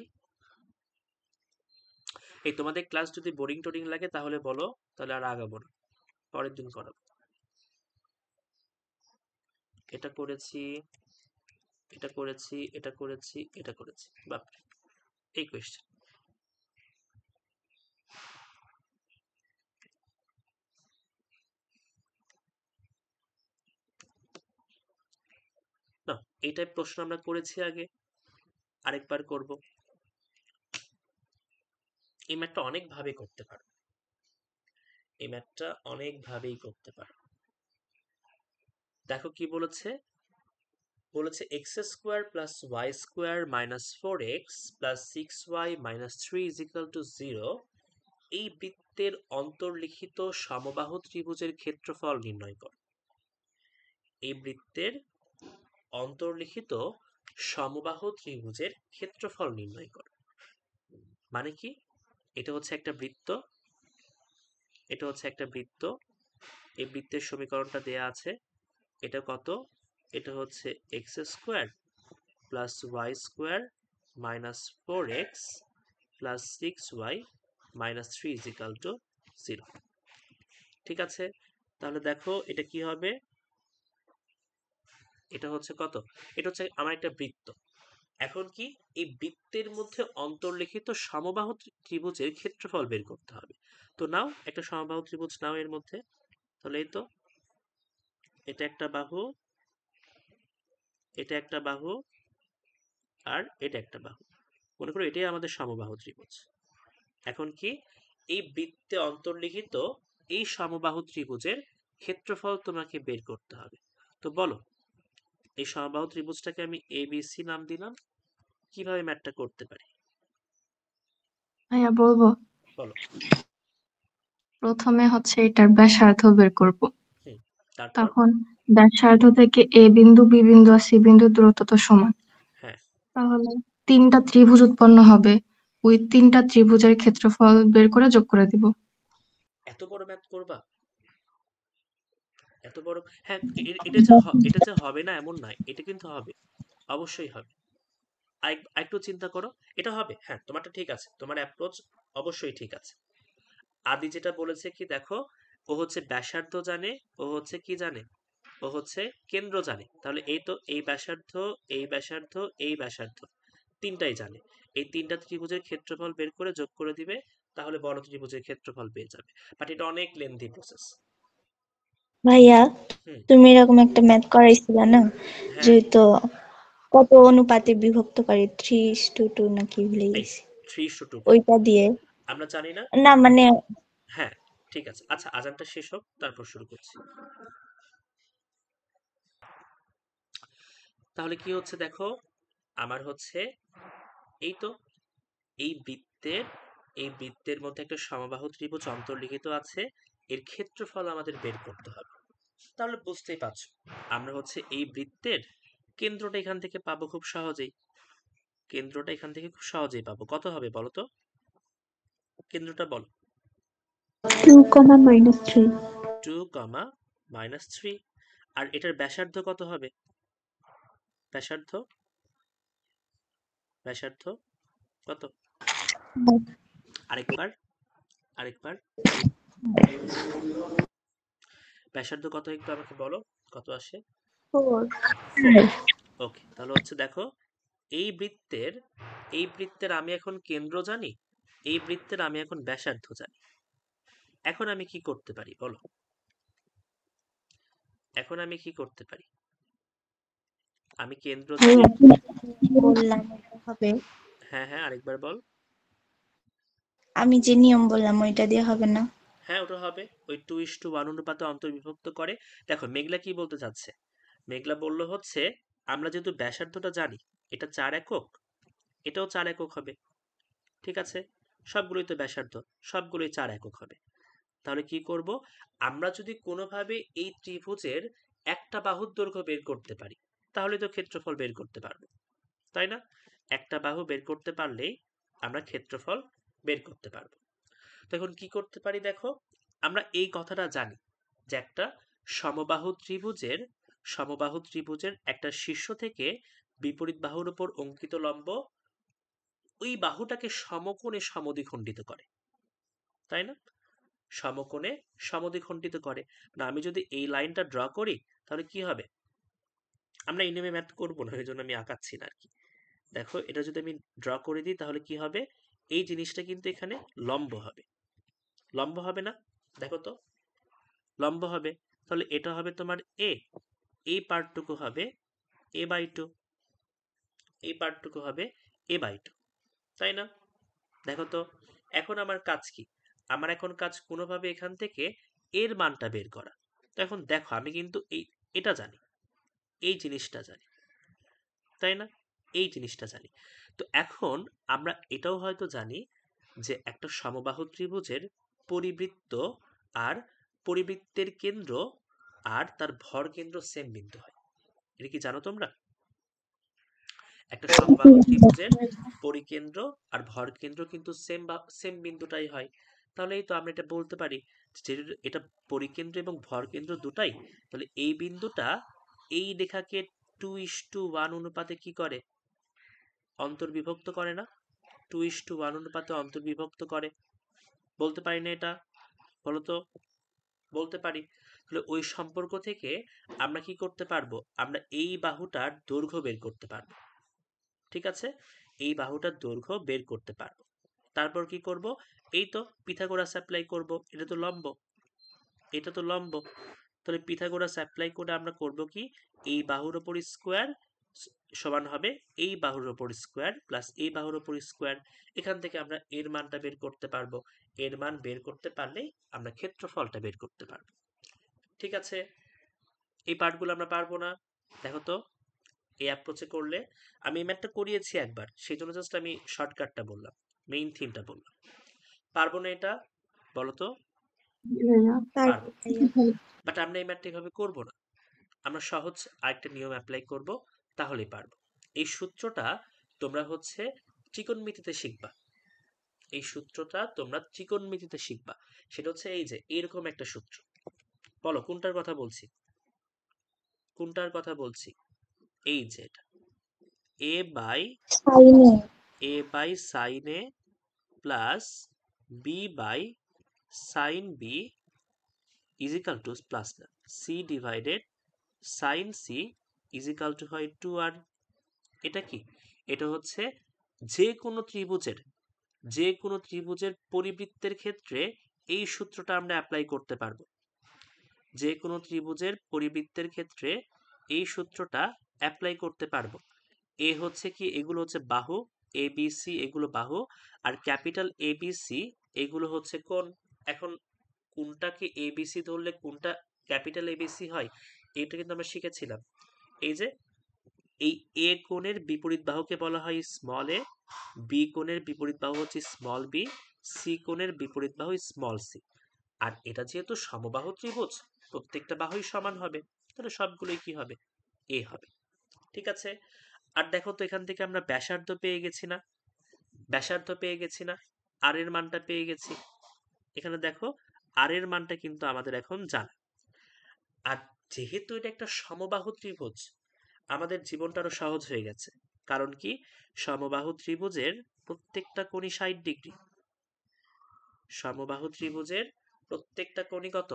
[SPEAKER 1] এই তোমাদের ক্লাস যদি বোরিং টোরিং লাগে তাহলে বলো, তাহলে আর আগাবো না, পরের দিন করাবো। এটা করেছি, এটা করেছি, এটা করেছি, এটা করেছি, বাপরে এই কোয়েশ্চেন। না, এই টাইপ প্রশ্ন আমরা করেছি আগে, আরেকবার করব। এই ম্যাথটা অনেক ভাবে করতে পারো, এই ম্যাথটা অনেক ভাবেই করতে পারো। দেখো কি বলেছে, বলেছে x square plus y square minus 4x plus 6y minus 3 is equal to 0, এই বৃত্তের অন্তর্লিখিত সমবাহু ত্রিভুজের ক্ষেত্রফল নির্ণয় করো। এই বৃত্তের অন্তর্লিখিত সমবাহু ত্রিভুজের ক্ষেত্রফল নির্ণয় করো মানে কি? এটা হচ্ছে একটা বৃত্ত, এটা হচ্ছে একটা বৃত্ত, এই বৃত্তের সমীকরণটা দেয়া আছে, এটা কত? এটা হচ্ছে x square plus y square minus 4x plus 6y minus 3 is equal to 0। ঠিক আছে, তাহলে দেখো এটা কি হবে, এটা হচ্ছে কত? এটা হচ্ছে আমার একটা বৃত্ত। এখন কি এই বৃত্তের মধ্যে অন্তর্লিখিত সমবাহু ত্রিভুজের ক্ষেত্রফল বের করতে হবে। তো নাও একটা সমবাহু ত্রিভুজ নাও এর মধ্যে, তাহলে এই তো এটা একটা বাহু, এটা একটা বাহু, আর এটা একটা বাহু। মনে করো এটাই আমাদের সমবাহু ত্রিভুজ। এখন কি এই বৃত্তে অন্তর্লিখিত এই সমবাহু ত্রিভুজের ক্ষেত্রফল তোমাকে বের করতে হবে। তো বলো, এই সমবাহু ত্রিভুজটাকে আমি ABC নাম দিলাম, কিভাবে ম্যাথটা করতে পারি
[SPEAKER 2] ভাইয়া বলবো,
[SPEAKER 1] বলো।
[SPEAKER 2] প্রথমে হচ্ছে এটার ব্যাসার্ধ বের করব।
[SPEAKER 1] হুম, তারপর?
[SPEAKER 2] তখন ব্যাসার্ধ থেকে এ বিন্দু, বি বিন্দু আর সি বিন্দুর দূরত্ব তো সমান।
[SPEAKER 1] হ্যাঁ,
[SPEAKER 2] তাহলে 3টা ত্রিভুজ উৎপন্ন হবে, ওই 3টা ত্রিভুজের ক্ষেত্রফল বের করে যোগ করে দিব।
[SPEAKER 1] এত বড় ম্যাথ করবা? এত বড়? হ্যাঁ, এটা যে হবে না এমন নয়, এটা কিন্তু হবে, অবশ্যই হবে। একটু চিন্তা করো, এটা হবে। হ্যাঁ, তোমারটা ঠিক আছে, তোমার অ্যাপ্রোচ অবশ্যই ঠিক আছে। আদি যেটা বলেছে কি দেখো, ও হচ্ছে ব্যাসার্ধ জানে, ও হচ্ছে কি জানে, ও হচ্ছে কেন্দ্র জানে। তাহলে এই তো এই ব্যাসার্ধ, এই ব্যাসার্ধ, এই ব্যাসার্ধ তিনটাই জানে। এই তিনটা ত্রিভুজের ক্ষেত্রফল বের করে যোগ করে দিবে, তাহলে বড় ত্রিভুজের ক্ষেত্রফল পেয়ে যাবে। বাট এটা অনেক লেন্থি প্রসেস।
[SPEAKER 3] ভাইয়া,
[SPEAKER 1] হুম।
[SPEAKER 3] তুমি এরকম একটা ম্যাথ করাইছিলা না,
[SPEAKER 1] হ্যাঁ,
[SPEAKER 3] যেহেতু কত অনুপাতে বিভক্ত করে 3:2 নাকি ভুলে
[SPEAKER 1] এই
[SPEAKER 3] গেছি,
[SPEAKER 1] 3:2 কেন
[SPEAKER 3] ওইটা দিয়ে।
[SPEAKER 1] আমরা জানি না।
[SPEAKER 3] না মানে
[SPEAKER 1] হ্যাঁ, ঠিক আছে, আচ্ছা আজানটা শেষ হোক তারপর শুরু করছি। তাহলে কি হচ্ছে দেখো, আমার হচ্ছে এই তো এই বৃত্তের মধ্যে একটা সমবাহু ত্রিভুজ অন্তর্লিখিত আছে, এর ক্ষেত্রফল আমাদের বের করতে হবে। তাহলে বুঝতেই পারছো, আমরা হচ্ছে এই বৃত্তের কেন্দ্রটা এখান থেকে পাবো খুব সহজেই। কেন্দ্রটা এখান থেকে খুব সহজেই পাবো। কত হবে বলো তো, কেন্দ্রটা বলো।
[SPEAKER 4] 2, -3।
[SPEAKER 1] 2, আর এটার ব্যাসার্ধ কত হবে? ব্যাসার্ধ ব্যাসার্ধ কত? আরেকবার, আরেকবার ব্যাসার্ধ কত একটু আমাকে বলো, কত আসে?
[SPEAKER 3] 4।
[SPEAKER 1] 4। ওকে, তাহলে হচ্ছে দেখো, এই বৃত্তের আমি এখন কেন্দ্র জানি, এই বৃত্তের আমি এখন ব্যাসার্ধ জানি। এখন আমি কি করতে পারি বলো, এখন আমি কি করতে পারি? আমি কেন্দ্র জানি।
[SPEAKER 3] বললাম ওটা হবে,
[SPEAKER 1] হ্যাঁ হ্যাঁ, আরেকবার বল।
[SPEAKER 3] আমি যে নিয়ম বললাম ওইটা দিয়ে হবে না?
[SPEAKER 1] হ্যাঁ, ওটা হবে, ওই 2:1 অনুপাতে অন্তর্বিভক্ত করে। দেখো মেঘলা কি বলতে চাচ্ছে, মেঘলা বলল হচ্ছে আমরা যেহেতু ব্যাসার্ধটা জানি, এটা 4 একক, এটাও 4 একক হবে। ঠিক আছে, সবগুলোই তো ব্যাসার্ধ, সবগুলোই 4 একক হবে। তাহলে কি করব, আমরা যদি কোনোভাবে এই ত্রিভুজের একটা বাহুর দৈর্ঘ্য বের করতে পারি, তাহলে তো ক্ষেত্রফল বের করতে পারবো, তাই না? একটা বাহু বের করতে পারলেই আমরা ক্ষেত্রফল বের করতে পারবো। তো এখন কি করতে পারি দেখো, আমরা এই কথাটা জানি যে একটা সমবাহু ত্রিভুজের একটা শীর্ষ থেকে বিপরীত বাহুর উপর অঙ্কিত লম্ব ওই বাহুটাকে সমকোণে সমদ্বিখণ্ডিত করে, তাই না? সমকোণে সমদ্বিখণ্ডিত করে। না, আমি যদি এই লাইনটা ড্র করি তাহলে কি হবে, আমরা এই নিয়মে ম্যাথ করবো না, এই জন্য আমি আঁকাচ্ছি না আর কি। দেখো এটা যদি আমি ড্র করে দিই তাহলে কি হবে, এই জিনিসটা কিন্তু এখানে লম্ব হবে, লম্ব হবে না? দেখো তো, লম্ব হবে। তাহলে এটা হবে তোমার এ, এই পার্টটুকু হবে a/2, এই পার্টটুকু হবে a/2, তাই না? দেখো তো, এখন আমার কাজ কি, আমার এখন কাজ কোনোভাবে এখান থেকে এর মানটা বের করা। তো এখন দেখো আমি কিন্তু এটা জানি, এই জিনিসটা জানি, তাই না? এই জিনিসটা জানি। তো এখন আমরা এটাও হয়তো জানি যে একটা সমবাহু ত্রিভুজের পরিবৃত্ত আর পরিবৃত্তের কেন্দ্র আর তার ভর কেন্দ্র সেম বিন্দু হয়। এটা কি জানো তোমরা? একটা সমবাহু ত্রিভুজের পরিকেন্দ্র আর ভর কেন্দ্র কিন্তু সেম বিন্দুটাই হয়। তাহলে এই তো আমরা এটা বলতে পারি যে এটা পরিকেন্দ্র এবং ভর কেন্দ্র দুটাই, তাহলে এই বিন্দুটা এই রেখাকে 2:1 অনুপাতে কি করে, অন্তর্বিভক্ত করে না? 2:1 অনুপাতে অন্তর্বিভক্ত করে, বলতে পারি না এটা? বলতো, বলতে পারি। তাহলে ওই সম্পর্ক থেকে আমরা কি করতে পারবো, আমরা এই বাহুটার দৈর্ঘ্য বের করতে পারবো। ঠিক আছে, এই বাহুটার দৈর্ঘ্য বের করতে পারবো। তারপর কি করব, এই তো পিথাগোরাস অ্যাপ্লাই করব, এটা তো লম্ব, এটা তো লম্ব, তাহলে পিথাগোরাস অ্যাপ্লাই করে আমরা করব কি, এই বাহুর ওপর স্কোয়ার সমান হবে এই বাহুর ওপর স্কোয়ার প্লাস এই বাহুর ওপর স্কোয়ার। এখান থেকে আমরা এর মানটা বের করতে পারবো। এর মান বের করতে পারলেই আমরা ক্ষেত্রফলটা বের করতে পারবো। ঠিক আছে, এই পার্টগুলো আমরা পারবো না। দেখো তো এই অ্যাপ্রোচে করলে, আমি এই ম্যাথটা করিয়েছি একবার, সেই জন্য জাস্ট আমি শর্টকাটটা বললাম, মেইন থিমটা বললাম। পারবো না এটা? বলো তো।
[SPEAKER 2] ভাইয়া
[SPEAKER 3] পারবো
[SPEAKER 1] পারবো,
[SPEAKER 3] ভাইয়া।
[SPEAKER 1] বাট আমরা এই ম্যাথটা এইভাবে করবো না। আমরা সহজ আরেকটা নিয়ম অ্যাপ্লাই করব, তাহলেই পারবো। এই সূত্রটা তোমরা হচ্ছে ত্রিকোণমিতিতে শিখবা। এই সূত্রটা তোমরা ত্রিকোণমিতিতে শিখবা। সেটা হচ্ছে এই যে এরকম একটা সূত্র। বলো কোনটার কথা বলছি, কোনটার কথা বলছি? এই যে এটা এ বাই
[SPEAKER 3] সাইনে।
[SPEAKER 1] Sine a plus b by sine b is equal to plus না c divided sine c is equal to হয় 2r। এটা কি? এটা হচ্ছে যে কোনো ত্রিভুজের পরিবৃত্তের ক্ষেত্রে এই সূত্রটা আমরা অ্যাপ্লাই করতে পারবো। যে কোনো ত্রিভুজের পরিবৃত্তের ক্ষেত্রে এই সূত্রটা অ্যাপ্লাই করতে পারবো। এ হচ্ছে কি, এগুলো হচ্ছে বাহু এ বি সি, এগুলো বাহু, আর ক্যাপিটাল এ বি সি এগুলো হচ্ছে কোণ। এখন কোনটাকে এ বি সি ধরলে কোনটা ক্যাপিটাল এ বি সি হয়, এটা কিন্তু আমরা শিখেছিলাম। এই যে এই এ কোণের বিপরীত বাহুকে বলা হয় স্মল এ, বি কোণের বিপরীত বাহু হচ্ছে স্মল বি, সি কোণের বিপরীত বাহু স্মল সি। আর এটা যেহেতু সমবাহু ত্রিভুজ, প্রত্যেকটা বাহুই সমান হবে, তাহলে সবগুলোই কি হবে, এ হবে। ঠিক আছে, আর দেখো তো এখান থেকে আমরা ব্যাসার্ধ পেয়ে গেছি না, ব্যাসার্ধ পেয়ে গেছি না, আর এর মানটা পেয়ে গেছি। এখানে দেখো আর এর মানটা কিন্তু আমাদের এখন জানা। আর যেহেতু এটা একটা সমবাহু ত্রিভুজ, আমাদের জীবনটা আরো সহজ হয়ে গেছে। কারণ কি, সমবাহু ত্রিভুজের প্রত্যেকটা কোণই 60 ডিগ্রি। সমবাহু ত্রিভুজের প্রত্যেকটা কোণই কত,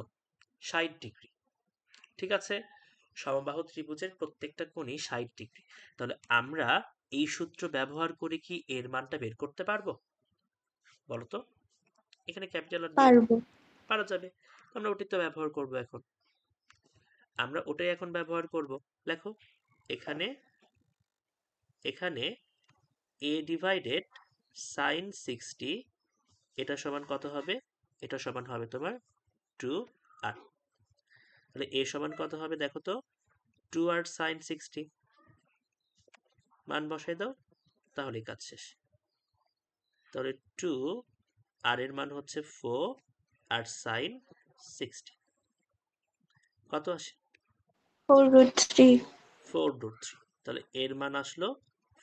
[SPEAKER 1] 60 ডিগ্রি। ঠিক আছে, সমবাহু ত্রিভুজের প্রত্যেকটা কোণই 60 ডিগ্রি। তাহলে আমরা এই সূত্র ব্যবহার করে কি এর মানটা বের করতে পারবো? বলতো, এখানে ক্যাপিটাল আর নেই,
[SPEAKER 3] পারবো।
[SPEAKER 1] পারা যাবে। আমরা ওটি তো ব্যবহার করব এখন, আমরা ওটাই এখন ব্যবহার করব। লেখো এখানে, এখানে a ডিভাইডেড সাইন 60, এটা সমান কত হবে? এটা সমান হবে তোমার 2r। তাহলে a সমান কত হবে দেখো তো, 2r সাইন 60, মান বসাই দাও, তাহলেই কাজ শেষ। তাহলে 2 আর এর মান হচ্ছে 4 আর সাইন 60 কত আসে?
[SPEAKER 3] 4√3।
[SPEAKER 1] 4√3। তাহলে এর মান আসলো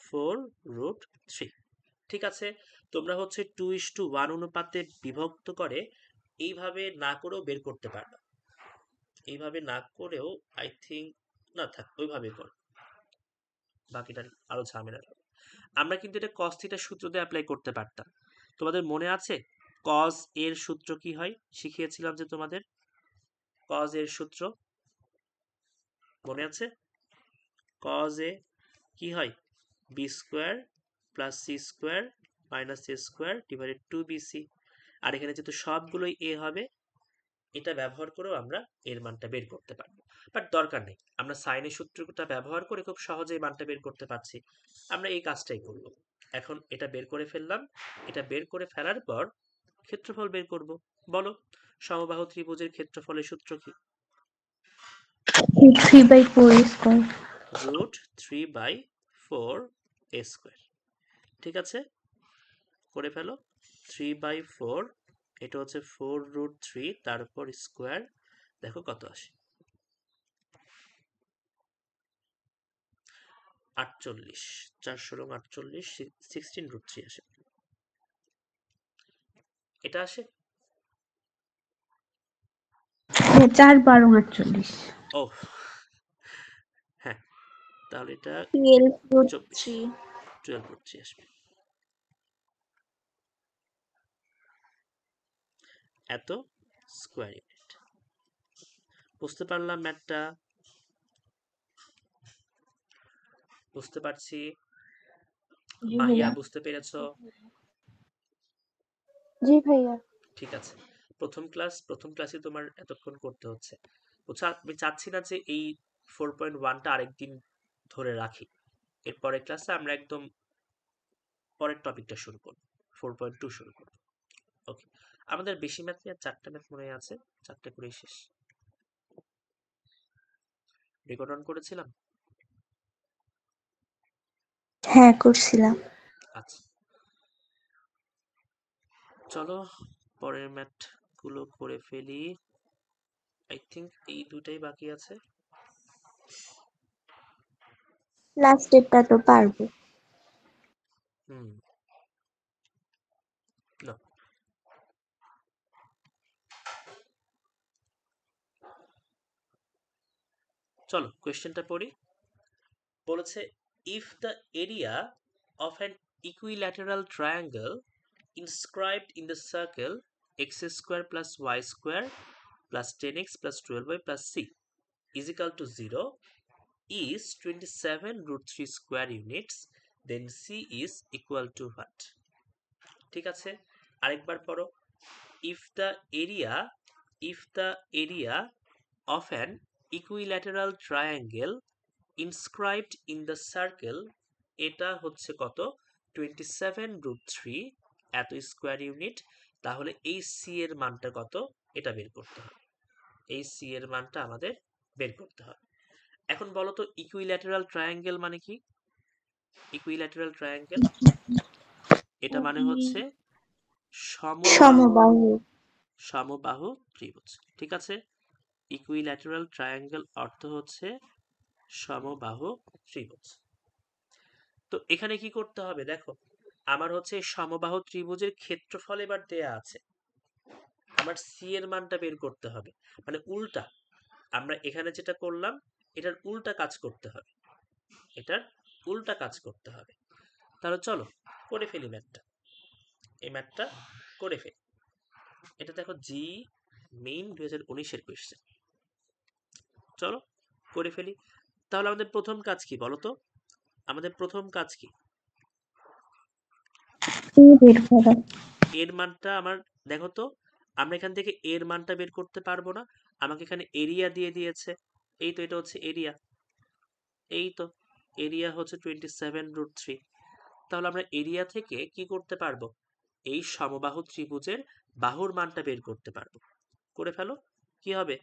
[SPEAKER 1] 4√3। ঠিক আছে, তোমরা হচ্ছে 2:1 অনুপাতে বিভক্ত করে এইভাবে না করেও বের করতে পারবে। এইভাবে না করেও আই থিঙ্ক, না থাক ওইভাবে কর, বাকিটা আরো ঝামেলা হবে। আমরা কিন্তু এটা cos থিটার সূত্র দিয়ে অ্যাপ্লাই করতে পারতাম। তোমাদের মনে আছে cos এর সূত্র কি হয়? শিখিয়েছিলাম যে তোমাদের cos এর সূত্র মনে আছে? cos এ কি হয়? b square plus c square minus a square divided 2bc। আর এখানে যেহেতু সবগুলোই এ হবে, এটা ব্যবহার করেও আমরা এর মানটা বের করতে পারবো। বাট দরকার নেই, আমরা সাইনের সূত্রটা ব্যবহার করে খুব সহজেই মানটা বের করতে পারছি। আমরা এই কাজটাই করব। এখন এটা বের করে ফেললাম, এটা বের করে ফেলার পর ক্ষেত্রফল বের করব। বলো, সমবাহু ত্রিভুজের ক্ষেত্রফলের সূত্র কি?
[SPEAKER 4] 3/4 স্কোয়ার।
[SPEAKER 1] √3/4 a square. ঠিক আছে, করে ফেলো। 3/4, এটা হচ্ছে 4√3, তারপর স্কোয়ার, দেখো কত আসে, 48। 4 × 48, 16√3 আসে। এটা আসে।
[SPEAKER 4] হ্যাঁ, 4 × 12 = 48।
[SPEAKER 1] ও হ্যাঁ, তাহলে এটা 24,
[SPEAKER 3] 12√3।
[SPEAKER 1] 12√3 আসবে। এত স্কোয়ার ইউনিট। বুঝতে পারলাম ম্যাথটা? বুঝতে পারছি।
[SPEAKER 2] জি
[SPEAKER 1] মাহিয়া
[SPEAKER 2] ভাইয়া।
[SPEAKER 1] বুঝতে পেরেছো?
[SPEAKER 2] জি ভাইয়া।
[SPEAKER 1] ঠিক আছে, প্রথম ক্লাসে তোমার এতক্ষণ করতে হচ্ছে। বুঝছো, আমি চাচ্ছি না যে এই 4.1টা আরেকদিন ধরে রাখি। এর পরের ক্লাসে আমরা একদম পরের টপিকটা শুরু করব, 4.2 শুরু করব। ওকে, আমাদের বেশি ম্যাথ নিয়ে 4টা ম্যাথ মনে আছে, 4টা করেই শেষ। রেকর্ড অন করেছিলাম?
[SPEAKER 3] হ্যাঁ, করছিলাম।
[SPEAKER 1] আচ্ছা, চলো পরের ম্যাথ গুলো করে ফেলি। আই থিঙ্ক এই দুটাই বাকি আছে।
[SPEAKER 3] লাস্টেরটা তো পারবো।
[SPEAKER 1] হুম, না চলো কোয়েশ্চেনটা পড়ি। বলেছে if the area of an equilateral triangle inscribed in the circle x square plus y square plus 10x plus 12y plus c is equal to 0 is 27 root 3 square units, then c is equal to what? ঠিক আছে, আরেকবার পড়ো। if the area of an equilateral triangle inscribed in the circle, এটা হচ্ছে কত, 27 root 3 এত স্কোয়ার ইউনিট। তাহলে এই সি এর মানটা কত এটা বের করতে হবে, এই সি এর মানটা আমাদের বের করতে হবে। এখন বলো তো ইকুইল্যাটারাল ট্রায়াঙ্গেল মানে কি? ইকুইল্যাটারাল ট্রায়াঙ্গেল এটা মানে হচ্ছে
[SPEAKER 3] সমবাহু।
[SPEAKER 1] সমবাহু ত্রিভুজ। ঠিক আছে, ইকুইল্যাটারাল ট্রায়াঙ্গেল অর্থ হচ্ছে সমবাহু ত্রিভুজ। তো এখানে কি করতে হবে দেখো, আমার হচ্ছে সমবাহু ত্রিভুজের ক্ষেত্রফল এবার দেয়া আছে, আমার সি এর মানটা বের করতে হবে। মানে উল্টা, আমরা এখানে যেটা করলাম এটার উল্টা কাজ করতে হবে, এটার উল্টা কাজ করতে হবে। তাহলে চলো করে ফেলি ম্যাথটা, এই ম্যাথটা করে ফেলি। এটা দেখো জি মেইন 2019-এর কোয়েশ্চেন। চলো করে ফেলি। তাহলে আমাদের প্রথম কাজ কি বলো তো, আমাদের প্রথম কাজ কি?
[SPEAKER 3] বের করা।
[SPEAKER 1] এর মানটা আমার দেখো তো, আমরা এখান থেকে এর মানটা বের করতে পারবো না, আমাকে এখানে এরিয়া দিয়ে দিয়েছে। এই তো এটা হচ্ছে এরিয়া, এই তো এরিয়া হচ্ছে 27 রুট 3। তাহলে আমরা এরিয়া থেকে কি করতে পারবো, এই সমবাহু ত্রিভুজের বাহুর মানটা বের করতে পারবো। করে ফেলো, কি হবে,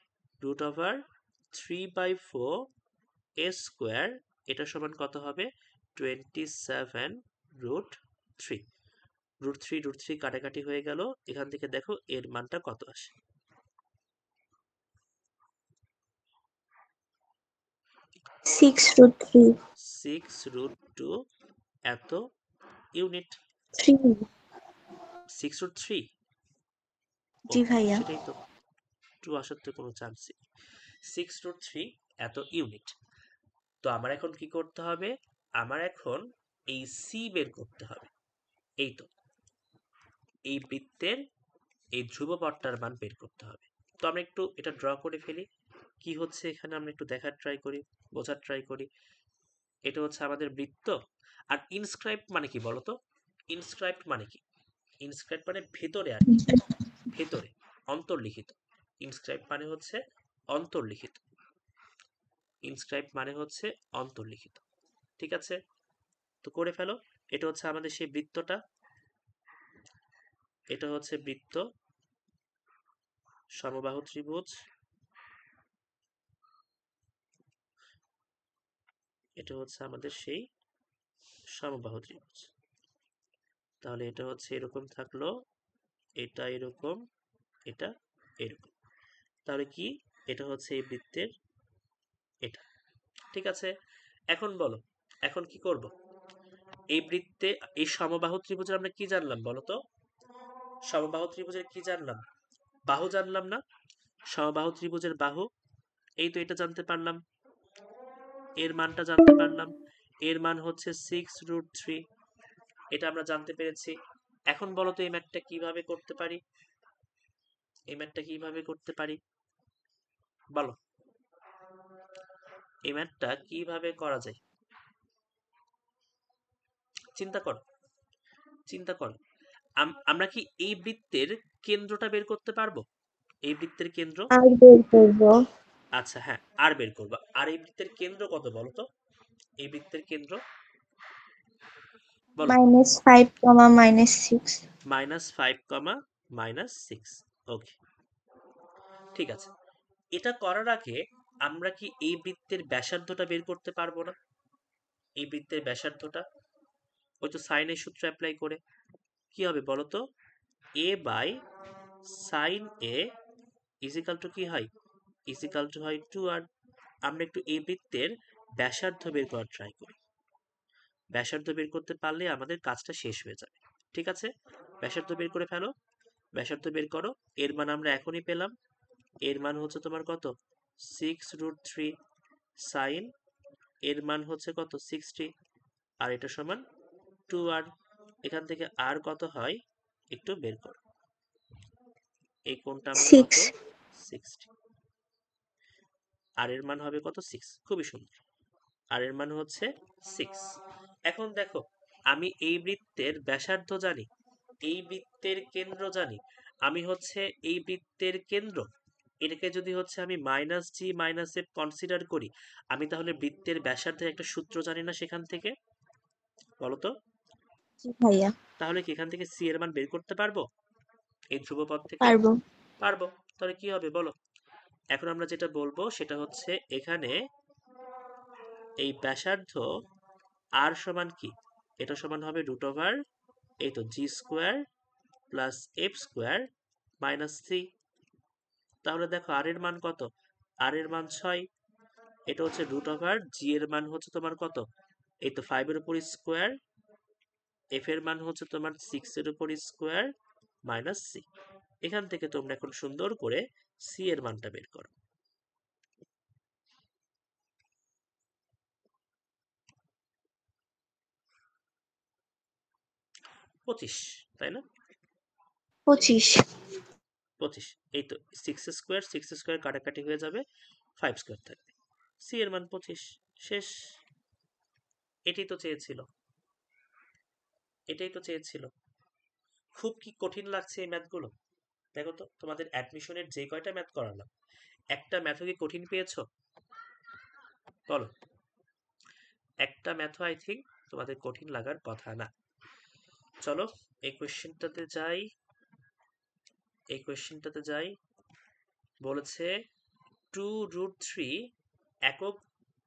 [SPEAKER 1] রুট ওভার 3/4 এ স্কোয়ার, এটা সমান কত হবে, 27 রুট 3। রুট থ্রি কাটাকাটি হয়ে গেল, এখান থেকে দেখো এর মানটা কত আসে।
[SPEAKER 3] 6√3
[SPEAKER 1] 6√2 এত ইউনিট।
[SPEAKER 3] 3।
[SPEAKER 1] 6√3, ও
[SPEAKER 3] জি ভাইয়া।
[SPEAKER 1] সেটাই তো, 2 আসার তো কোনো চান্সই। 6√3 এত ইউনিট। তো আমার এখন কি করতে হবে, আমার এখন এই সি বের করতে হবে। এই তো এই বৃত্তের এই ধ্রুবপথটার মান বের করতে হবে। তো আমরা একটু এটা ড্র করে ফেলি, কি হচ্ছে এখানে আমরা একটু দেখার ট্রাই করি, বোঝার ট্রাই করি। এটা হচ্ছে আমাদের বৃত্ত। আর ইনস্ক্রাইবড মানে কি বলতো, ইনস্ক্রাইবড মানে কি, ইনস্ক্রাইবড মানে ভেতরে আর কি, ভেতরে অন্তর্লিখিত। ইনস্ক্রাইবড মানে হচ্ছে অন্তর্লিখিত, ইনস্ক্রাইবড মানে হচ্ছে অন্তর্লিখিত। ঠিক আছে, তো করে ফেলো। এটা হচ্ছে আমাদের সেই বৃত্তটা, এটা হচ্ছে বৃত্ত সমবাহু ত্রিভুজ, এটা হচ্ছে আমাদের সেই সমবাহু ত্রিভুজ। তাহলে এটা হচ্ছে এরকম থাকলো, এটা এরকম, এটা এরকম। তাহলে কি, এটা হচ্ছে এই বৃত্তের এটা। ঠিক আছে, এখন বলো এখন কি করব, এই বৃত্তে এই সমবাহু ত্রিভুজের আমরা কি জানলাম বলো তো, সমবাহু ত্রিভুজের কি জানলাম, বাহু জানলাম না, সমবাহু ত্রিভুজের বাহু, এই তো এটা জানতে পারলাম, এর মানটা জানতে পারলাম, এর মান হচ্ছে 6√3, এটা আমরা জানতে পেরেছি। এখন বলো তো এই ম্যাথটা কিভাবে করতে পারি, এই ম্যাথটা কিভাবে করতে পারি বলো, এই ম্যাথটা কিভাবে করা যায়, চিন্তা করো, চিন্তা করো। আমরা কি এই বৃত্তের কেন্দ্রটা বের করতে পারবো, এই বৃত্তের কেন্দ্র?
[SPEAKER 3] আর বের করবো।
[SPEAKER 1] আচ্ছা হ্যাঁ, আর বের করবা। আর এই বৃত্তের কেন্দ্র কত বলো তো? এই বৃত্তের কেন্দ্র বলো।
[SPEAKER 3] -5, -6।
[SPEAKER 1] -5, -6। ওকে, ঠিক আছে। এটা করার আগে আমরা কি এই বৃত্তের ব্যাসার্ধটা বের করতে পারবো না? এই বৃত্তের ব্যাসার্ধটা ওই তো সাইনের সূত্র অ্যাপ্লাই করে কি হবে বলো তো? a by sine a is equal to কি হয়? ইজিক্যাল টু হয় 2r। আমরা একটু এই বৃত্তের ব্যাসার্ধ বের করার ট্রাই করি। ব্যাসার্ধ বের করতে পারলে আমাদের কাজটা শেষ হয়ে যাবে। ঠিক আছে, ব্যাসার্ধ বের করে ফেলো। ব্যাসার্ধ বের করো। এর মান আমরা এখনই পেলাম। এর মান হচ্ছে তোমার কত? 6√3 সাইন। এর মান হচ্ছে কত? 60। আর এটা সমান 2r। এখান থেকে আর কত হয় একটু বের করো। এই কোণটা আমার কত?
[SPEAKER 3] 6।
[SPEAKER 1] 60। আর এর মান হবে কত? 6। খুবই সুন্দর। আর এর মান হচ্ছে 6। এখন দেখো, আমি এই বৃত্তের ব্যাসার্ধ জানি, এই বৃত্তের কেন্দ্র জানি। আমি হচ্ছে এই বৃত্তের কেন্দ্র, এটাকে যদি হচ্ছে আমি -g -f কনসিডার করি, আমি তাহলে বৃত্তের ব্যাসার্ধের একটা সূত্র জানি না সেখান থেকে? বলো তো।
[SPEAKER 3] জি ভাইয়া,
[SPEAKER 1] তাহলে কি এখান থেকে সি এর মান বের করতে পারবো এই ধ্রুবপদ থেকে?
[SPEAKER 3] পারবো।
[SPEAKER 1] পারবো। তাহলে কি হবে বলো? এখন আমরা যেটা বলবো সেটা হচ্ছে এখানে এই ব্যাসার্ধ আর সমান কি? এটা সমান হবে √, এই তো g² + f² -3। তাহলে দেখো আর এর মান কত? আর এর মান 6। এটা হচ্ছে √, জি এর মান হচ্ছে তোমার কত? এই তো 5 এর উপর স্কোয়ার, এফ এর মান হচ্ছে তোমার 6 এর উপর স্কোয়ার -c। এখান থেকে তোমরা এখন সুন্দর করে সি এর মানটা বের করো। পঁচিশ, তাই না?
[SPEAKER 3] 25।
[SPEAKER 1] 25। এই তো 6² কাটাকাটি হয়ে যাবে, 5² থাকবে। সি এর মান 25। শেষ। এটাই তো চেয়েছিল, এটাই তো চেয়েছিল। খুব কি কঠিন লাগছে এই ম্যাথগুলো? দেখো তো, তোমাদের অ্যাডমিশনের যে কয়টা ম্যাথ করালাম, একটা ম্যাথও কি কঠিন পেয়েছো বলো? একটা ম্যাথও আই থিঙ্ক তোমাদের কঠিন লাগার কথা না। চলো এই কোয়েশ্চেনটাতে যাই। এই কোয়েশ্চেনটাতে যাই। বলেছে 2√3 একক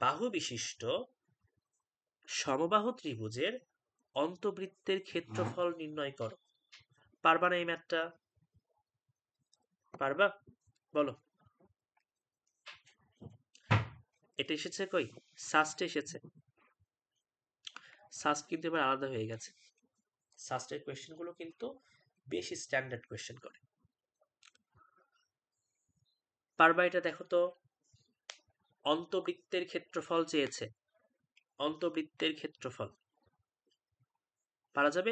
[SPEAKER 1] বাহু বিশিষ্ট সমবাহু ত্রিভুজের অন্তবৃত্তের ক্ষেত্রফল নির্ণয় করো। পারবা না এই ম্যাথটা? পারবা? বলো। এটা এসেছে কই? সাস্টে এসেছে। সাস্ট কিন্তু এবার আলাদা হয়ে গেছে। সাস্টের কোয়েশ্চেনগুলো কিন্তু বেশি স্ট্যান্ডার্ড কোয়েশ্চেন করে। পারবা এটা? দেখো তো, অন্তবৃত্তের ক্ষেত্রফল চেয়েছে। অন্তবৃত্তের ক্ষেত্রফল পারা যাবে?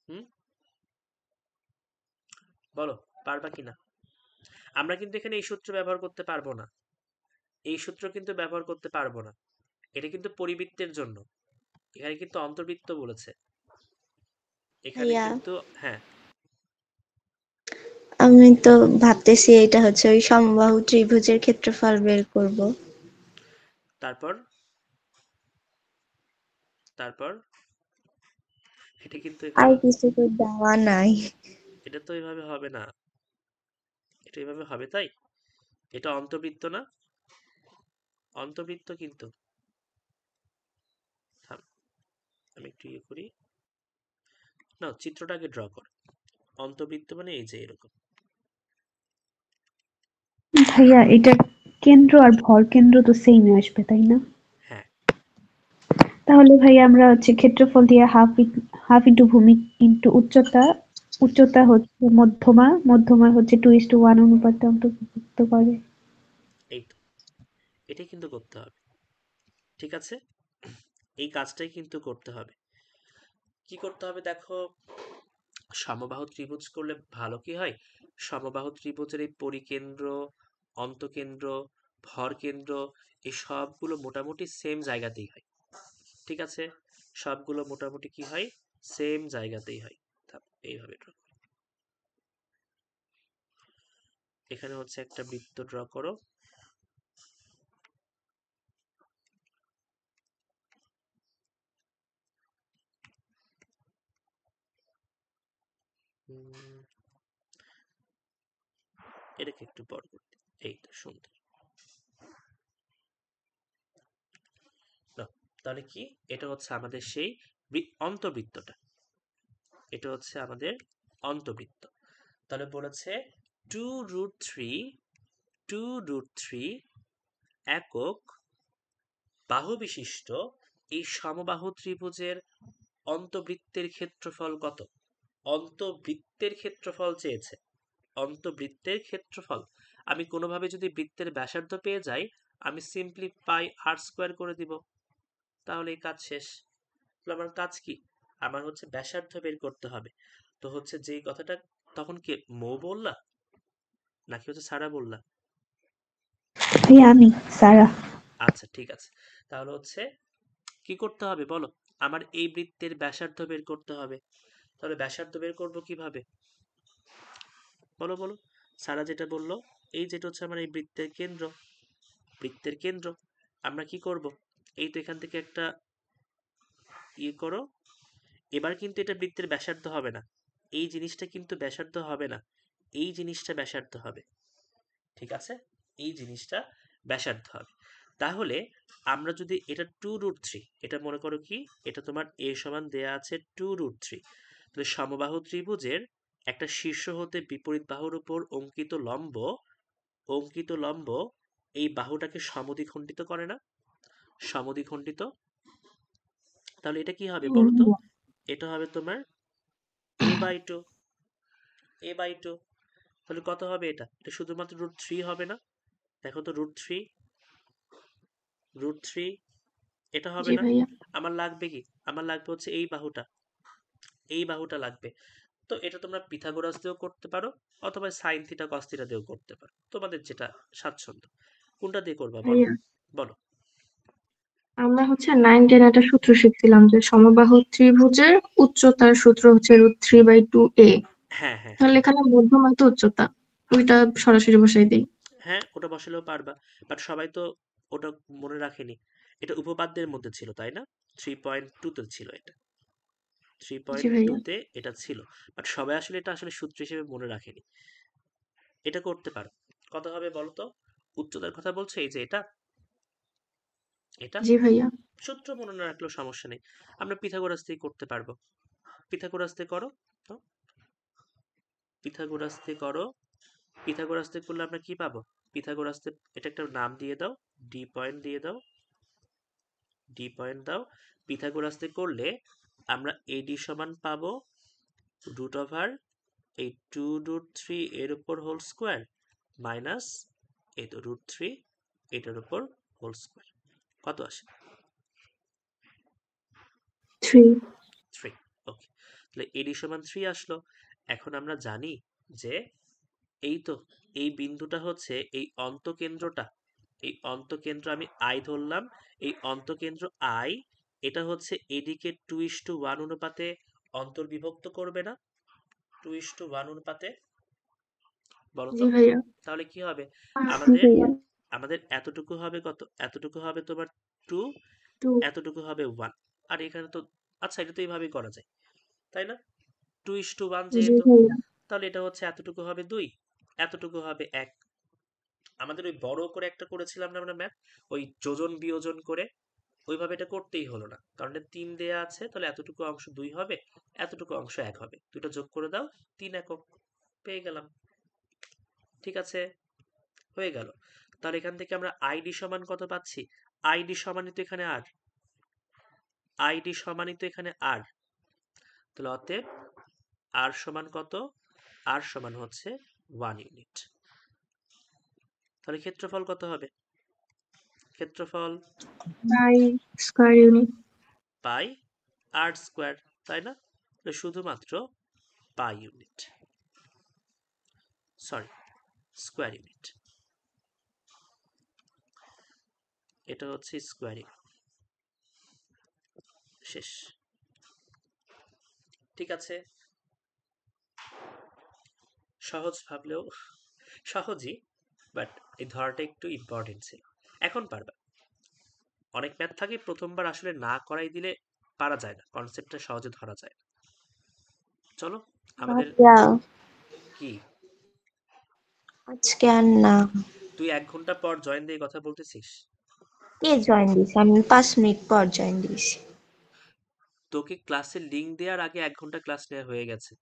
[SPEAKER 1] হুম, বলো পারবা কিনা? আমরা কিন্তু এখানে এই সূত্র ব্যবহার করতে পারবো না। এই সূত্র কিন্তু ব্যবহার করতে পারবো না। এটা কিন্তু পরিবৃত্তের জন্য। এখানে কিন্তু অন্তর্বৃত্ত বলেছে। এখানে
[SPEAKER 3] ভাইয়া,
[SPEAKER 1] কিন্তু হ্যাঁ।
[SPEAKER 3] আমি তো ভাবতেছি এটা হচ্ছে ওই সমবাহু ত্রিভুজের ক্ষেত্রফল বের করব।
[SPEAKER 1] তারপর তারপর এটা কিন্তু
[SPEAKER 3] আর
[SPEAKER 1] এভাবে,
[SPEAKER 3] কিছু তো দেওয়া নাই।
[SPEAKER 1] এটা তো এভাবে হবে না। এটা এভাবে হবে তাই? এটা অন্তর্বৃত্ত না? অন্তর্বৃত্ত কিন্তু। থাম, আমি একটু ইয়ে করি। না, চিত্রটা আগে ড্র কর। অন্তর্বৃত্ত মানে এই যে এরকম।
[SPEAKER 4] ভাইয়া এটা কেন্দ্র আর ভর কেন্দ্র তো সেমই আসবে তাই না?
[SPEAKER 1] হ্যাঁ,
[SPEAKER 4] তাহলে ভাইয়া আমরা হচ্ছে ক্ষেত্রফল দিয়ে হাফ ইন্টু ভূমি ইন্টু উচ্চতা, উচ্চতা হচ্ছে মধ্যমা, মধ্যমা হচ্ছে 2:1 অনুপাতে অন্তর্ভুক্ত করে।
[SPEAKER 1] এই তো, এটাই কিন্তু করতে হবে। ঠিক আছে, এই কাজটাই কিন্তু করতে হবে। কি করতে হবে দেখো, সমবাহু ত্রিভুজ করলে ভালো কি হয়? সমবাহু ত্রিভুজের এই পরিকেন্দ্র, অন্তকেন্দ্র, ভর কেন্দ্র, এই সবগুলো মোটামুটি সেম জায়গাতেই হয়। ঠিক আছে, সবগুলো মোটামুটি কি হয়? সেম জায়গাতেই হয়। এইভাবে ড্র করো। এখানে হচ্ছে একটা বৃত্ত ড্র করো। উম, এটাকে একটু বড় করে দিই। এই তো সুন্দর। নাও, তাহলে কি এটা হচ্ছে আমাদের সেই অন্তবৃত্তটা, এটা হচ্ছে আমাদের অন্তবৃত্ত। তাহলে বলেছে 2√3 একক বাহু বিশিষ্ট এই সমবাহু ত্রিভুজের অন্তবৃত্তের ক্ষেত্রফল কত? অন্তবৃত্তের ক্ষেত্রফল চেয়েছে। অন্তবৃত্তের ক্ষেত্রফল আমি কোনোভাবে যদি বৃত্তের ব্যাসার্ধ পেয়ে যাই, আমি সিম্পলি পাই r² করে দিব, তাহলে এই কাজ শেষ। তাহলে আমার কাজ কি? আমার হচ্ছে ব্যাসার্ধ বের করতে হবে। তো হচ্ছে যেই কথাটা তখন কে মৌ বললা নাকি হচ্ছে সারা বললা?
[SPEAKER 4] ভাইয়া আমি সারা।
[SPEAKER 1] আচ্ছা ঠিক আছে, তাহলে হচ্ছে কি করতে হবে বলো? আমার এই বৃত্তের ব্যাসার্ধ বের করতে হবে। তাহলে ব্যাসার্ধ বের করব কিভাবে? বলো বলো। সারা যেটা বললো, এই যেটা হচ্ছে আমার এই বৃত্তের কেন্দ্র, বৃত্তের কেন্দ্র আমরা কি করব? এই তো এখান থেকে একটা ইয়ে করো। এবার কিন্তু এটা বৃত্তের ব্যাসার্ধ হবে না, এই জিনিসটা কিন্তু ব্যাসার্ধ হবে না, এই জিনিসটা ব্যাসার্ধ হবে। ঠিক আছে, এই জিনিসটা ব্যাসার্ধ হবে। তাহলে আমরা যদি এটা 2√3, এটা মনে করো কি, এটা তোমার a সমান দেয়া আছে 2√3। তাহলে সমবাহু ত্রিভুজের একটা শীর্ষ হতে বিপরীত বাহুর উপর অঙ্কিত লম্ব এই বাহুটাকে সমদ্বিখণ্ডিত করে না? সমদ্বিখণ্ডিত। তাহলে এটা কি হবে বলো তো? এটা হবে তোমার a/2, a/2। তাহলে কত হবে এটা? এটা শুধুমাত্র √3 হবে না? দেখো তো √3 এটা হবে
[SPEAKER 2] জি
[SPEAKER 1] না?
[SPEAKER 2] ভাইয়া।
[SPEAKER 1] আমার লাগবে কি? আমার লাগবে হচ্ছে এই বাহুটা, এই বাহুটা লাগবে। তো এটা তোমরা পিথাগোরাস দিয়েও করতে পারো, অথবা সাইন থিটা কস থিটা দিয়েও করতে পারো, তোমাদের যেটা স্বাচ্ছন্দ্য। কোনটা দিয়ে করবা বলো?
[SPEAKER 2] ভাইয়া,
[SPEAKER 1] বলো।
[SPEAKER 2] আমরা হচ্ছে 9-10 একটা সূত্র শিখছিলাম যে সমবাহু ত্রিভুজের উচ্চতার সূত্র হচ্ছে √3/2a।
[SPEAKER 1] হ্যাঁ হ্যাঁ হ্যাঁ
[SPEAKER 2] তাহলে এখানে মধ্যমা তো উচ্চতা, ওইটা সরাসরি বসাই দিই।
[SPEAKER 1] হ্যাঁ, ওটা বসালেও পারবা, বাট সবাই তো ওটা মনে রাখেনি। এটা উপপাদ্যের মধ্যে ছিল তাই না? 3.2 তে ছিল এটা,
[SPEAKER 2] জি ভাইয়া।
[SPEAKER 1] 3.2 তে এটা ছিল, বাট সবাই আসলে এটা আসলে সূত্র হিসেবে মনে রাখেনি। এটা করতে পারো। কত হবে বলো তো? উচ্চতার কথা বলছে, এই যে এটা, এটা
[SPEAKER 2] জি ভাইয়া।
[SPEAKER 1] সূত্র মনে না রাখলেও সমস্যা নেই, আমরা পিথাগোরাস দিয়ে করতে পারবো। পিথাগোরাস দিয়ে করো তো, পিথাগোরাস দিয়ে করো। পিথাগোরাস দিয়ে করলে আমরা কি পাবো? পিথাগোরাস দিয়ে এটা একটা নাম দিয়ে দাও, ডি পয়েন্ট দিয়ে দাও, ডি পয়েন্ট দাও। পিথাগোরাস দিয়ে করলে আমরা এডি সমান পাবো √, এই 2√3 এর উপর হোল স্কোয়ার মাইনাস এই তো √3 এটার উপর হোল স্কোয়ার। কত আসে?
[SPEAKER 2] 3।
[SPEAKER 1] 3। ওকে, তাহলে এডি সমান 3 আসলো। এখন আমরা জানি যে এই তো এই বিন্দুটা হচ্ছে এই অন্তকেন্দ্রটা, এই অন্তকেন্দ্র আমি আই ধরলাম, এই অন্তকেন্দ্র আই, এটা হচ্ছে এদিকে 2:1 অনুপাতে অন্তর্বিভক্ত করবে না? 2:1 অনুপাতে, বলতো?
[SPEAKER 2] জি ভাইয়া।
[SPEAKER 1] তাহলে কি হবে?
[SPEAKER 4] জি
[SPEAKER 1] আমাদের
[SPEAKER 4] ভাইয়া।
[SPEAKER 1] আমাদের এতটুকু হবে কত? এতটুকু হবে তোমার 2,
[SPEAKER 2] 2।
[SPEAKER 1] এতটুকু হবে 1। আর এখানে তো, আচ্ছা এটা তো এইভাবেই করা যায় তাই না? 2:1
[SPEAKER 2] জি
[SPEAKER 1] যেহেতু,
[SPEAKER 2] ভাইয়া।
[SPEAKER 1] তাহলে এটা হচ্ছে এতটুকু হবে 2, এতটুকু হবে 1। আমাদের ওই বড় করে একটা করেছিলাম না আমরা ম্যাথ, ওই যোজন বিয়োজন করে, ওইভাবে এটা করতেই হলো না, কারণ 3 দেয়া আছে, তাহলে এতটুকু অংশ 2 হবে, এতটুকু অংশ 1 হবে, দুটো যোগ করে দাও, 3 একক পেয়ে গেলাম। ঠিক আছে, হয়ে গেল। তাহলে এখান থেকে আমরা আইডি সমান কত পাচ্ছি? আইডি সমানিত এখানে আর, আইডি সমানিত এখানে আর, তাহলে অতএব আর সমান কত? আর সমান হচ্ছে 1 ইউনিট। তাহলে ক্ষেত্রফল কত হবে? ক্ষেত্রফল
[SPEAKER 2] by square unit.
[SPEAKER 1] Pi r², তাই না? তাহলে শুধুমাত্র পাই ইউনিট, সরি স্কোয়ার ইউনিট, এটা হচ্ছে স্কোয়ার ইউনিট। শেষ। ঠিক আছে, সহজ ভাবলেও সহজই, বাট এই ধরাটা একটু ইম্পর্টেন্ট ছিল। এখন পারবা। অনেক ম্যাথ থাকে প্রথমবার আসলে না করাই দিলে পারা যায় না, কনসেপ্টটা সহজে ধরা যায় না। চলো আমাদের
[SPEAKER 3] ভাইয়া
[SPEAKER 1] কি
[SPEAKER 3] আজকে আর না।
[SPEAKER 1] তুই 1 ঘন্টা পর জয়েন দিয়ে কথা বলতেছিস?
[SPEAKER 3] কে জয়েন দিয়েছে? আমি 5 মিনিট পর জয়েন দিয়েছি।
[SPEAKER 1] তোকে ক্লাসের লিংক দেওয়ার আগে 1 ঘন্টা ক্লাস নেওয়া হয়ে গেছে।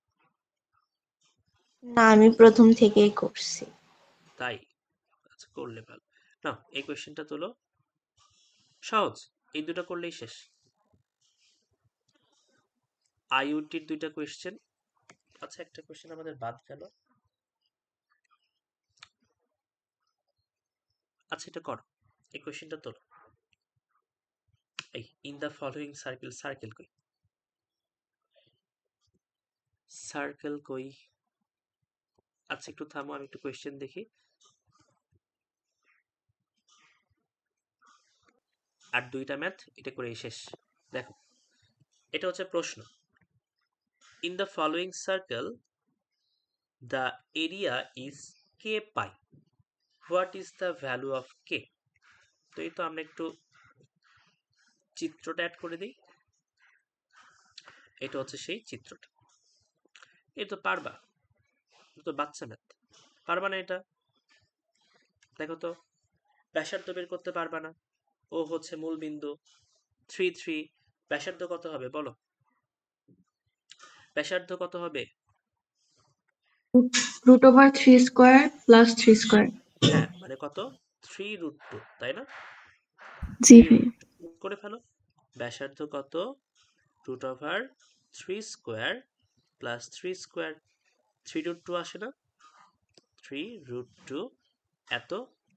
[SPEAKER 3] না, আমি প্রথম থেকেই করছি।
[SPEAKER 1] তাই? আচ্ছা, করলে ভালো। না, এই কোয়েশ্চেনটা তোলো, সহজ, এই দুটো করলেই শেষ। আইওটির 2টা কোয়েশ্চেন। আচ্ছা, একটা কোয়েশ্চেন আমাদের বাদ গেল। আচ্ছা, এটা করো, এই কোয়েশ্চেনটা তোলো। এই in the following circle, circle কই? সার্কেল কই? আচ্ছা, একটু থামো, আমি একটু কোয়েশ্চেন দেখি। আর 2টা ম্যাথ, এটা করেই শেষ। দেখো, এটা হচ্ছে প্রশ্ন। In the following circle the area is k pi, what is the value of k? তো এই তো আমরা একটু চিত্রটা অ্যাড করে দিই। এটা হচ্ছে সেই চিত্রটা। এই তো পারবা, তো বাচ্চা ম্যাথ, পারবা না এটা? দেখো তো, ব্যাসার্ধ বের করতে পারবা না, ও হচ্ছে মূল বিন্দু 3 3। ব্যাসার্ধ কত হবে বলো? ব্যাসার্ধ কত হবে?
[SPEAKER 2] √3² + 3²।
[SPEAKER 1] হ্যাঁ, মানে কত? 3√2, তাই না?
[SPEAKER 2] জি
[SPEAKER 1] 3
[SPEAKER 2] ভাইয়া।
[SPEAKER 1] করে ফেলো। ব্যাসার্ধ কত? √3² + 3²। 3√2 আসে না? 3√2 এত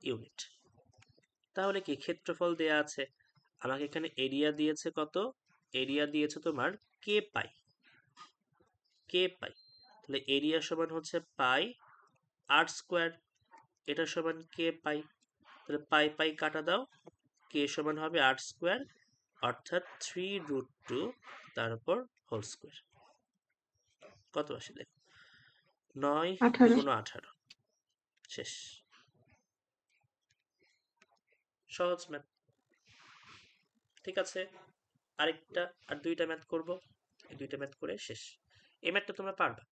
[SPEAKER 1] ইউনিট। তাহলে কি ক্ষেত্রফল দেয়া আছে, আমাকে এখানে এরিয়া দিয়েছে কত? এরিয়া দিয়েছে তোমার কে পাই, কে পাই। তাহলে এরিয়া সমান হচ্ছে পাই r², এটা সমান কে পাই। তাহলে পাই পাই কাটা দাও, কে সমান হবে r², অর্থাৎ 3√2 তার উপর হোল স্কোয়ার। কত আসে দেখো, 9
[SPEAKER 2] 18।
[SPEAKER 1] × 18, শেষ। সহজ ম্যাথ, ঠিক আছে। আরেকটা, আর 2টা ম্যাথ করব, এই 2টা ম্যাথ করে শেষ। এই ম্যাথটা তোমরা পারবে।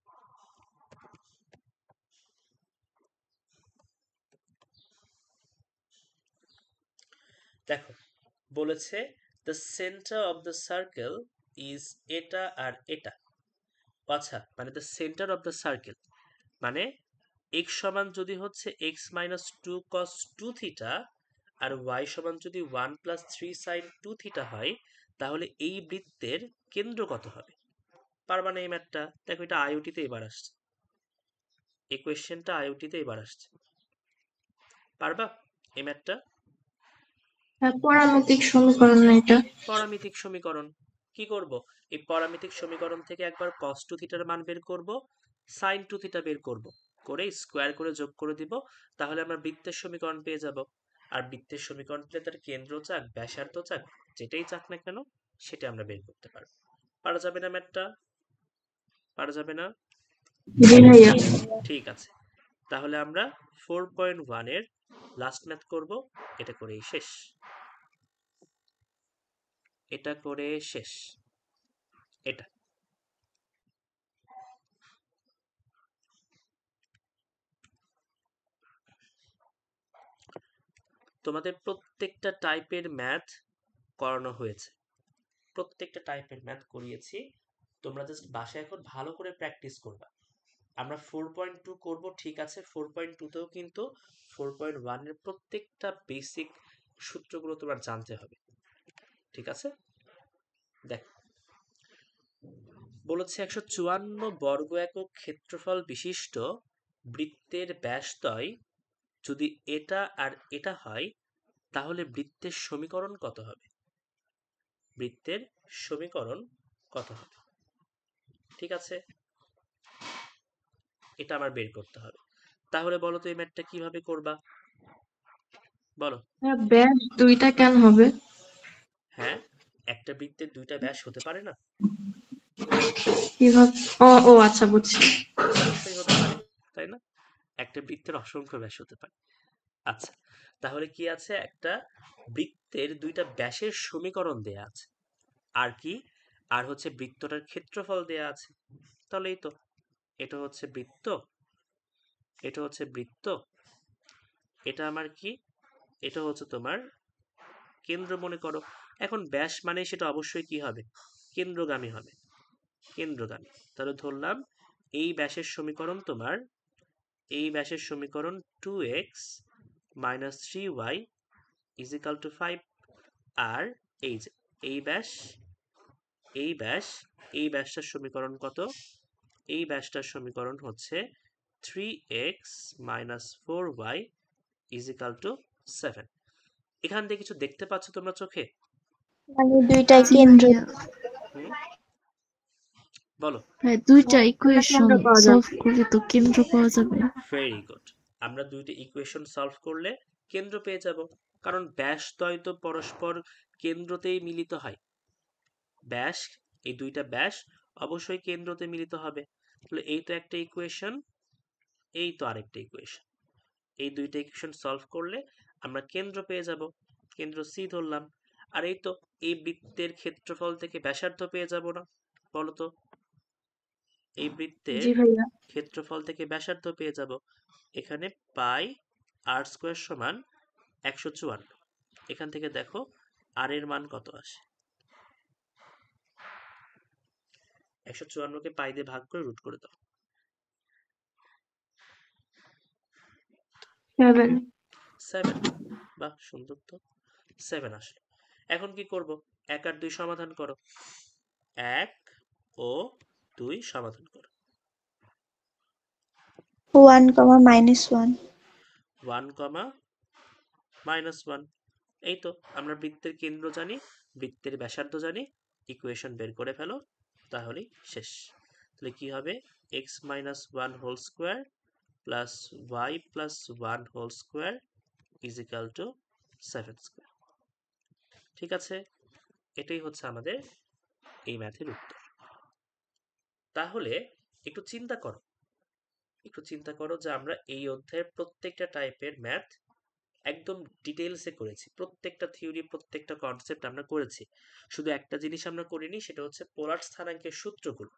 [SPEAKER 1] দেখো, বলেছে the centre of the circle is এটা আর এটা। আচ্ছা, মানে the centre of the circle মানে x সমান যদি হচ্ছে x - 2 cos 2 থিটা আর y সমান যদি 1 + 3 sin 2 থিটা হয়, তাহলে এই বৃত্তের কেন্দ্র কত হবে? পারবা না এই ম্যাথটা? দেখো, এটা আইওটিতে এবার আসছে, এই কোয়েশ্চেনটা আইওটিতে এবার আসছে। পারবা এই ম্যাথটা?
[SPEAKER 2] হ্যাঁ, পরামিতিক সমীকরণ না এটা?
[SPEAKER 1] পরামিতিক সমীকরণ। কি করব, এই পরামিতিক সমীকরণ থেকে একবার cos 2 থিটার মান বের করব, sin 2 থিটা বের করব, করে স্কোয়ার করে যোগ করে দিব, তাহলে আমরা বৃত্তের সমীকরণ পেয়ে যাব। আর বৃত্তের সমীকরণ পেলে তার কেন্দ্র চাক, ব্যাসার্ধ চাক, যেটাই চাক না কেন, সেটা আমরা বের করতে পারবো। পারা যাবে না ম্যাথটা? পারা যাবে না?
[SPEAKER 2] জি ভাইয়া।
[SPEAKER 1] ঠিক আছে, তাহলে আমরা 4.1 এর লাস্ট ম্যাথ করব, এটা করেই শেষ। এটা করে শেষ। এটা তোমাদের প্রত্যেকটা টাইপের ম্যাথ করানো হয়েছে, প্রত্যেকটা টাইপের ম্যাথ করিয়েছি। তোমরা জাস্ট বাসায় এখন ভালো করে প্র্যাকটিস করবা। আমরা 4.2 করব, ঠিক আছে, 4.2তেও কিন্তু 4.1 এর প্রত্যেকটা বেসিক সূত্রগুলো তোমার জানতে হবে, ঠিক আছে। দেখো, বলেছে 154 বর্গ একক ক্ষেত্রফল বিশিষ্ট বৃত্তের ব্যাসদ্বয় যদি এটা আর এটা হয়, তাহলে বৃত্তের সমীকরণ কত হবে? বৃত্তের সমীকরণ কত হবে? ঠিক আছে, এটা আমার বের করতে হবে। তাহলে বলো তো এই ম্যাথটা কিভাবে করবা, বলো।
[SPEAKER 2] হ্যাঁ, ব্যাস 2টা কেন হবে?
[SPEAKER 1] হ্যাঁ, একটা বৃত্তের 2টা ব্যাস হতে পারে না?
[SPEAKER 2] কিভাবে? ও ও আচ্ছা, বুঝছি।
[SPEAKER 1] অবশ্যই হতে পারে, তাই না? একটা বৃত্তের অসংখ্য ব্যাস হতে পারে। আচ্ছা, তাহলে কি আছে, একটা বৃত্তের 2টা ব্যাসের সমীকরণ দেয়া আছে, আর কি, আর হচ্ছে বৃত্তটার ক্ষেত্রফল দেয়া আছে। তাহলে এই তো এটা হচ্ছে বৃত্ত, এটা হচ্ছে বৃত্ত, এটা আমার কি, এটা হচ্ছে তোমার কেন্দ্র মনে করো। এখন ব্যাস মানে সেটা অবশ্যই কি হবে, কেন্দ্রগামী হবে, কেন্দ্রগামী। তাহলে ধরলাম এই ব্যাসের সমীকরণ তোমার, এই ব্যাসের সমীকরণ 2x minus 3y is equal to 5। আর এই যে এই ব্যাস, এই ব্যাস, এই ব্যাসটার সমীকরণ কত, এই ব্যাসটার সমীকরণ হচ্ছে 3x minus 4y is equal to 7। এখান থেকে কিছু দেখতে পাচ্ছ তোমরা চোখে?
[SPEAKER 3] মানে দুইটাই
[SPEAKER 2] জি
[SPEAKER 3] কেন্দ্র।
[SPEAKER 2] ভাইয়া,
[SPEAKER 1] হুম, বলো।
[SPEAKER 5] হ্যাঁ, দুইটা
[SPEAKER 2] একটা
[SPEAKER 5] ইকুয়েশন
[SPEAKER 2] কেন্দ্র পাওয়া যাবে।
[SPEAKER 5] সলভ করলে তো কেন্দ্র পাওয়া যাবে।
[SPEAKER 1] Very good. আমরা দুইটা ইকুয়েশন সলভ করলে কেন্দ্র পেয়ে যাব, কারণ ব্যাসদ্বয় তো পরস্পর কেন্দ্রতেই মিলিত হয়। ব্যাস, এই দুইটা ব্যাস অবশ্যই কেন্দ্রতে মিলিত হবে। তাহলে এই তো একটা ইকুয়েশন, এই তো আরেকটা ইকুয়েশন। এই দুইটা ইকুয়েশন সলভ করলে আমরা কেন্দ্র পেয়ে যাব, কেন্দ্র সি ধরলাম। আর এই তো এই বৃত্তের ক্ষেত্রফল থেকে ব্যাসার্ধ পেয়ে যাব না, বলো তো? এই বৃত্তের
[SPEAKER 2] জি ভাইয়া,
[SPEAKER 1] ক্ষেত্রফল থেকে ব্যাসার্ধ পেয়ে যাব। এখানে পাই আর স্কোয়ার সমান 154। এখান থেকে দেখো আর এর মান কত আসে। 154কে পাই দিয়ে ভাগ করে রুট করে দাও।
[SPEAKER 2] 7।
[SPEAKER 1] 7। বাহ, সুন্দর তো, 7 আসে। এখন কি করব, 1 আর 2 সমাধান করো। 1 ও 2 সমাধান করো।
[SPEAKER 3] 1, -1।
[SPEAKER 1] 1, -1। এই তো আমরা বৃত্তের কেন্দ্র জানি, বৃত্তের ব্যাসার্ধ জানি, ইকুয়েশন বের করে ফেলো, তাহলেই শেষ। তাহলে কি হবে, x - 1 whole square plus y plus 1 whole square is equal to 7 square. ঠিক আছে, এটাই হচ্ছে আমাদের এই ম্যাথের উত্তর। তাহলে একটু চিন্তা করো, একটু চিন্তা করো যে আমরা এই অধ্যায়ের প্রত্যেকটা টাইপের ম্যাথ একদম ডিটেলসে করেছি, প্রত্যেকটা থিওরি, প্রত্যেকটা কনসেপ্ট আমরা করেছি। শুধু একটা জিনিস আমরা করিনি, সেটা হচ্ছে পোলার স্থানাঙ্কের সূত্রগুলো।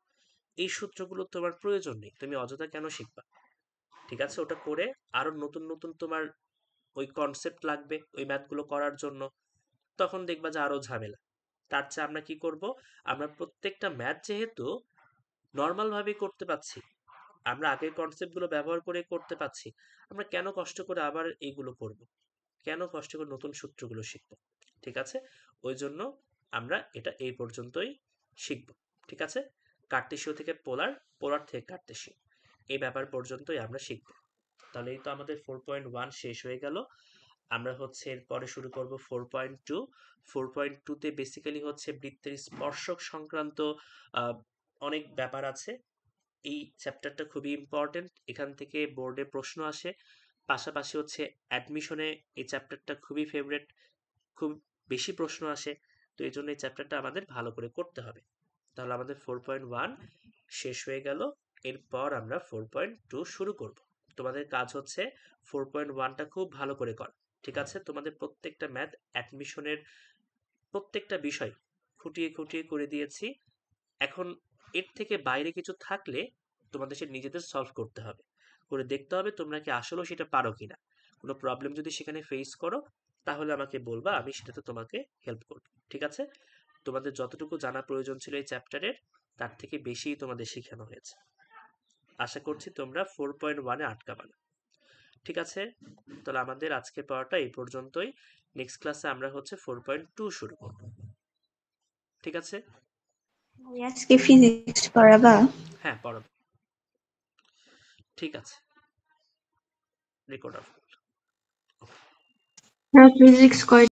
[SPEAKER 1] এই সূত্রগুলো তোমার প্রয়োজন নেই, তুমি অযথা কেন শিখবা? ঠিক আছে, ওটা করে আরো নতুন নতুন তোমার ওই কনসেপ্ট লাগবে ওই ম্যাথগুলো করার জন্য, তখন দেখবা যে আরো ঝামেলা। তার চেয়ে আমরা কি করব, আমরা প্রত্যেকটা ম্যাথ যেহেতু নর্মাল ভাবে করতে পাচ্ছি, আমরা আগের কনসেপ্টগুলো ব্যবহার করে করতে পাচ্ছি, আমরা কেন কষ্ট করে আবার এইগুলো করব, কেন কষ্ট করে নতুন সূত্রগুলো শিখব? ঠিক আছে, ওই জন্য আমরা এটা এই পর্যন্তই শিখব। ঠিক আছে, কার্টেসীয় থেকে পোলার, পোলার থেকে কার্টেসীয়, এই ব্যাপার পর্যন্তই আমরা শিখব। তাহলে এই তো আমাদের 4.1 শেষ হয়ে গেল। আমরা হচ্ছে এরপরে শুরু করব 4.2। 4.2 তে বেসিক্যালি হচ্ছে বৃত্তের স্পর্শক সংক্রান্ত অনেক ব্যাপার আছে। এই চ্যাপ্টারটা খুবই ইম্পর্টেন্ট, এখান থেকে বোর্ডে প্রশ্ন আসে। পাশাপাশি হচ্ছে অ্যাডমিশনে এই চ্যাপ্টারটা খুবই ফেভারিট, খুব বেশি প্রশ্ন আসে। তো এই জন্য এই চ্যাপ্টারটা আমাদের ভালো করে করতে হবে। তাহলে আমাদের 4.1 শেষ হয়ে গেল, এরপর আমরা 4.2 শুরু করব। তোমাদের কাজ হচ্ছে 4.1টা খুব ভালো করে করা। ঠিক আছে, তোমাদের প্রত্যেকটা ম্যাথ অ্যাডমিশনের প্রত্যেকটা বিষয় খুঁটিয়ে খুঁটিয়ে করে দিয়েছি। এখন এর থেকে বাইরে কিছু থাকলে তোমাদের সে নিজেদের সলভ করতে হবে, করে দেখতে হবে তোমরা কি আসলেও সেটা পারো কিনা। কোনো প্রবলেম যদি সেখানে ফেস করো, তাহলে আমাকে বলবা, আমি সেটাতে তোমাকে হেল্প করব। ঠিক আছে, তোমাদের যতটুকু জানা প্রয়োজন ছিল এই চ্যাপ্টারের, তার থেকে বেশি তোমাদের শেখানো হয়েছে। আশা করছি তোমরা 4.1-এ আটকাবে না। ঠিক আছে, তাহলে আমাদের আজকের পড়াটা এই পর্যন্তই। নেক্সট ক্লাসে আমরা হচ্ছে 4.2 শুরু করব। ঠিক আছে,
[SPEAKER 3] আজকে ফিজিক্স পড়াবা?
[SPEAKER 1] হ্যাঁ পড়াবো। ঠিক আছে, রেকর্ড অফ।
[SPEAKER 2] হ্যাঁ ফিজিক্স কয়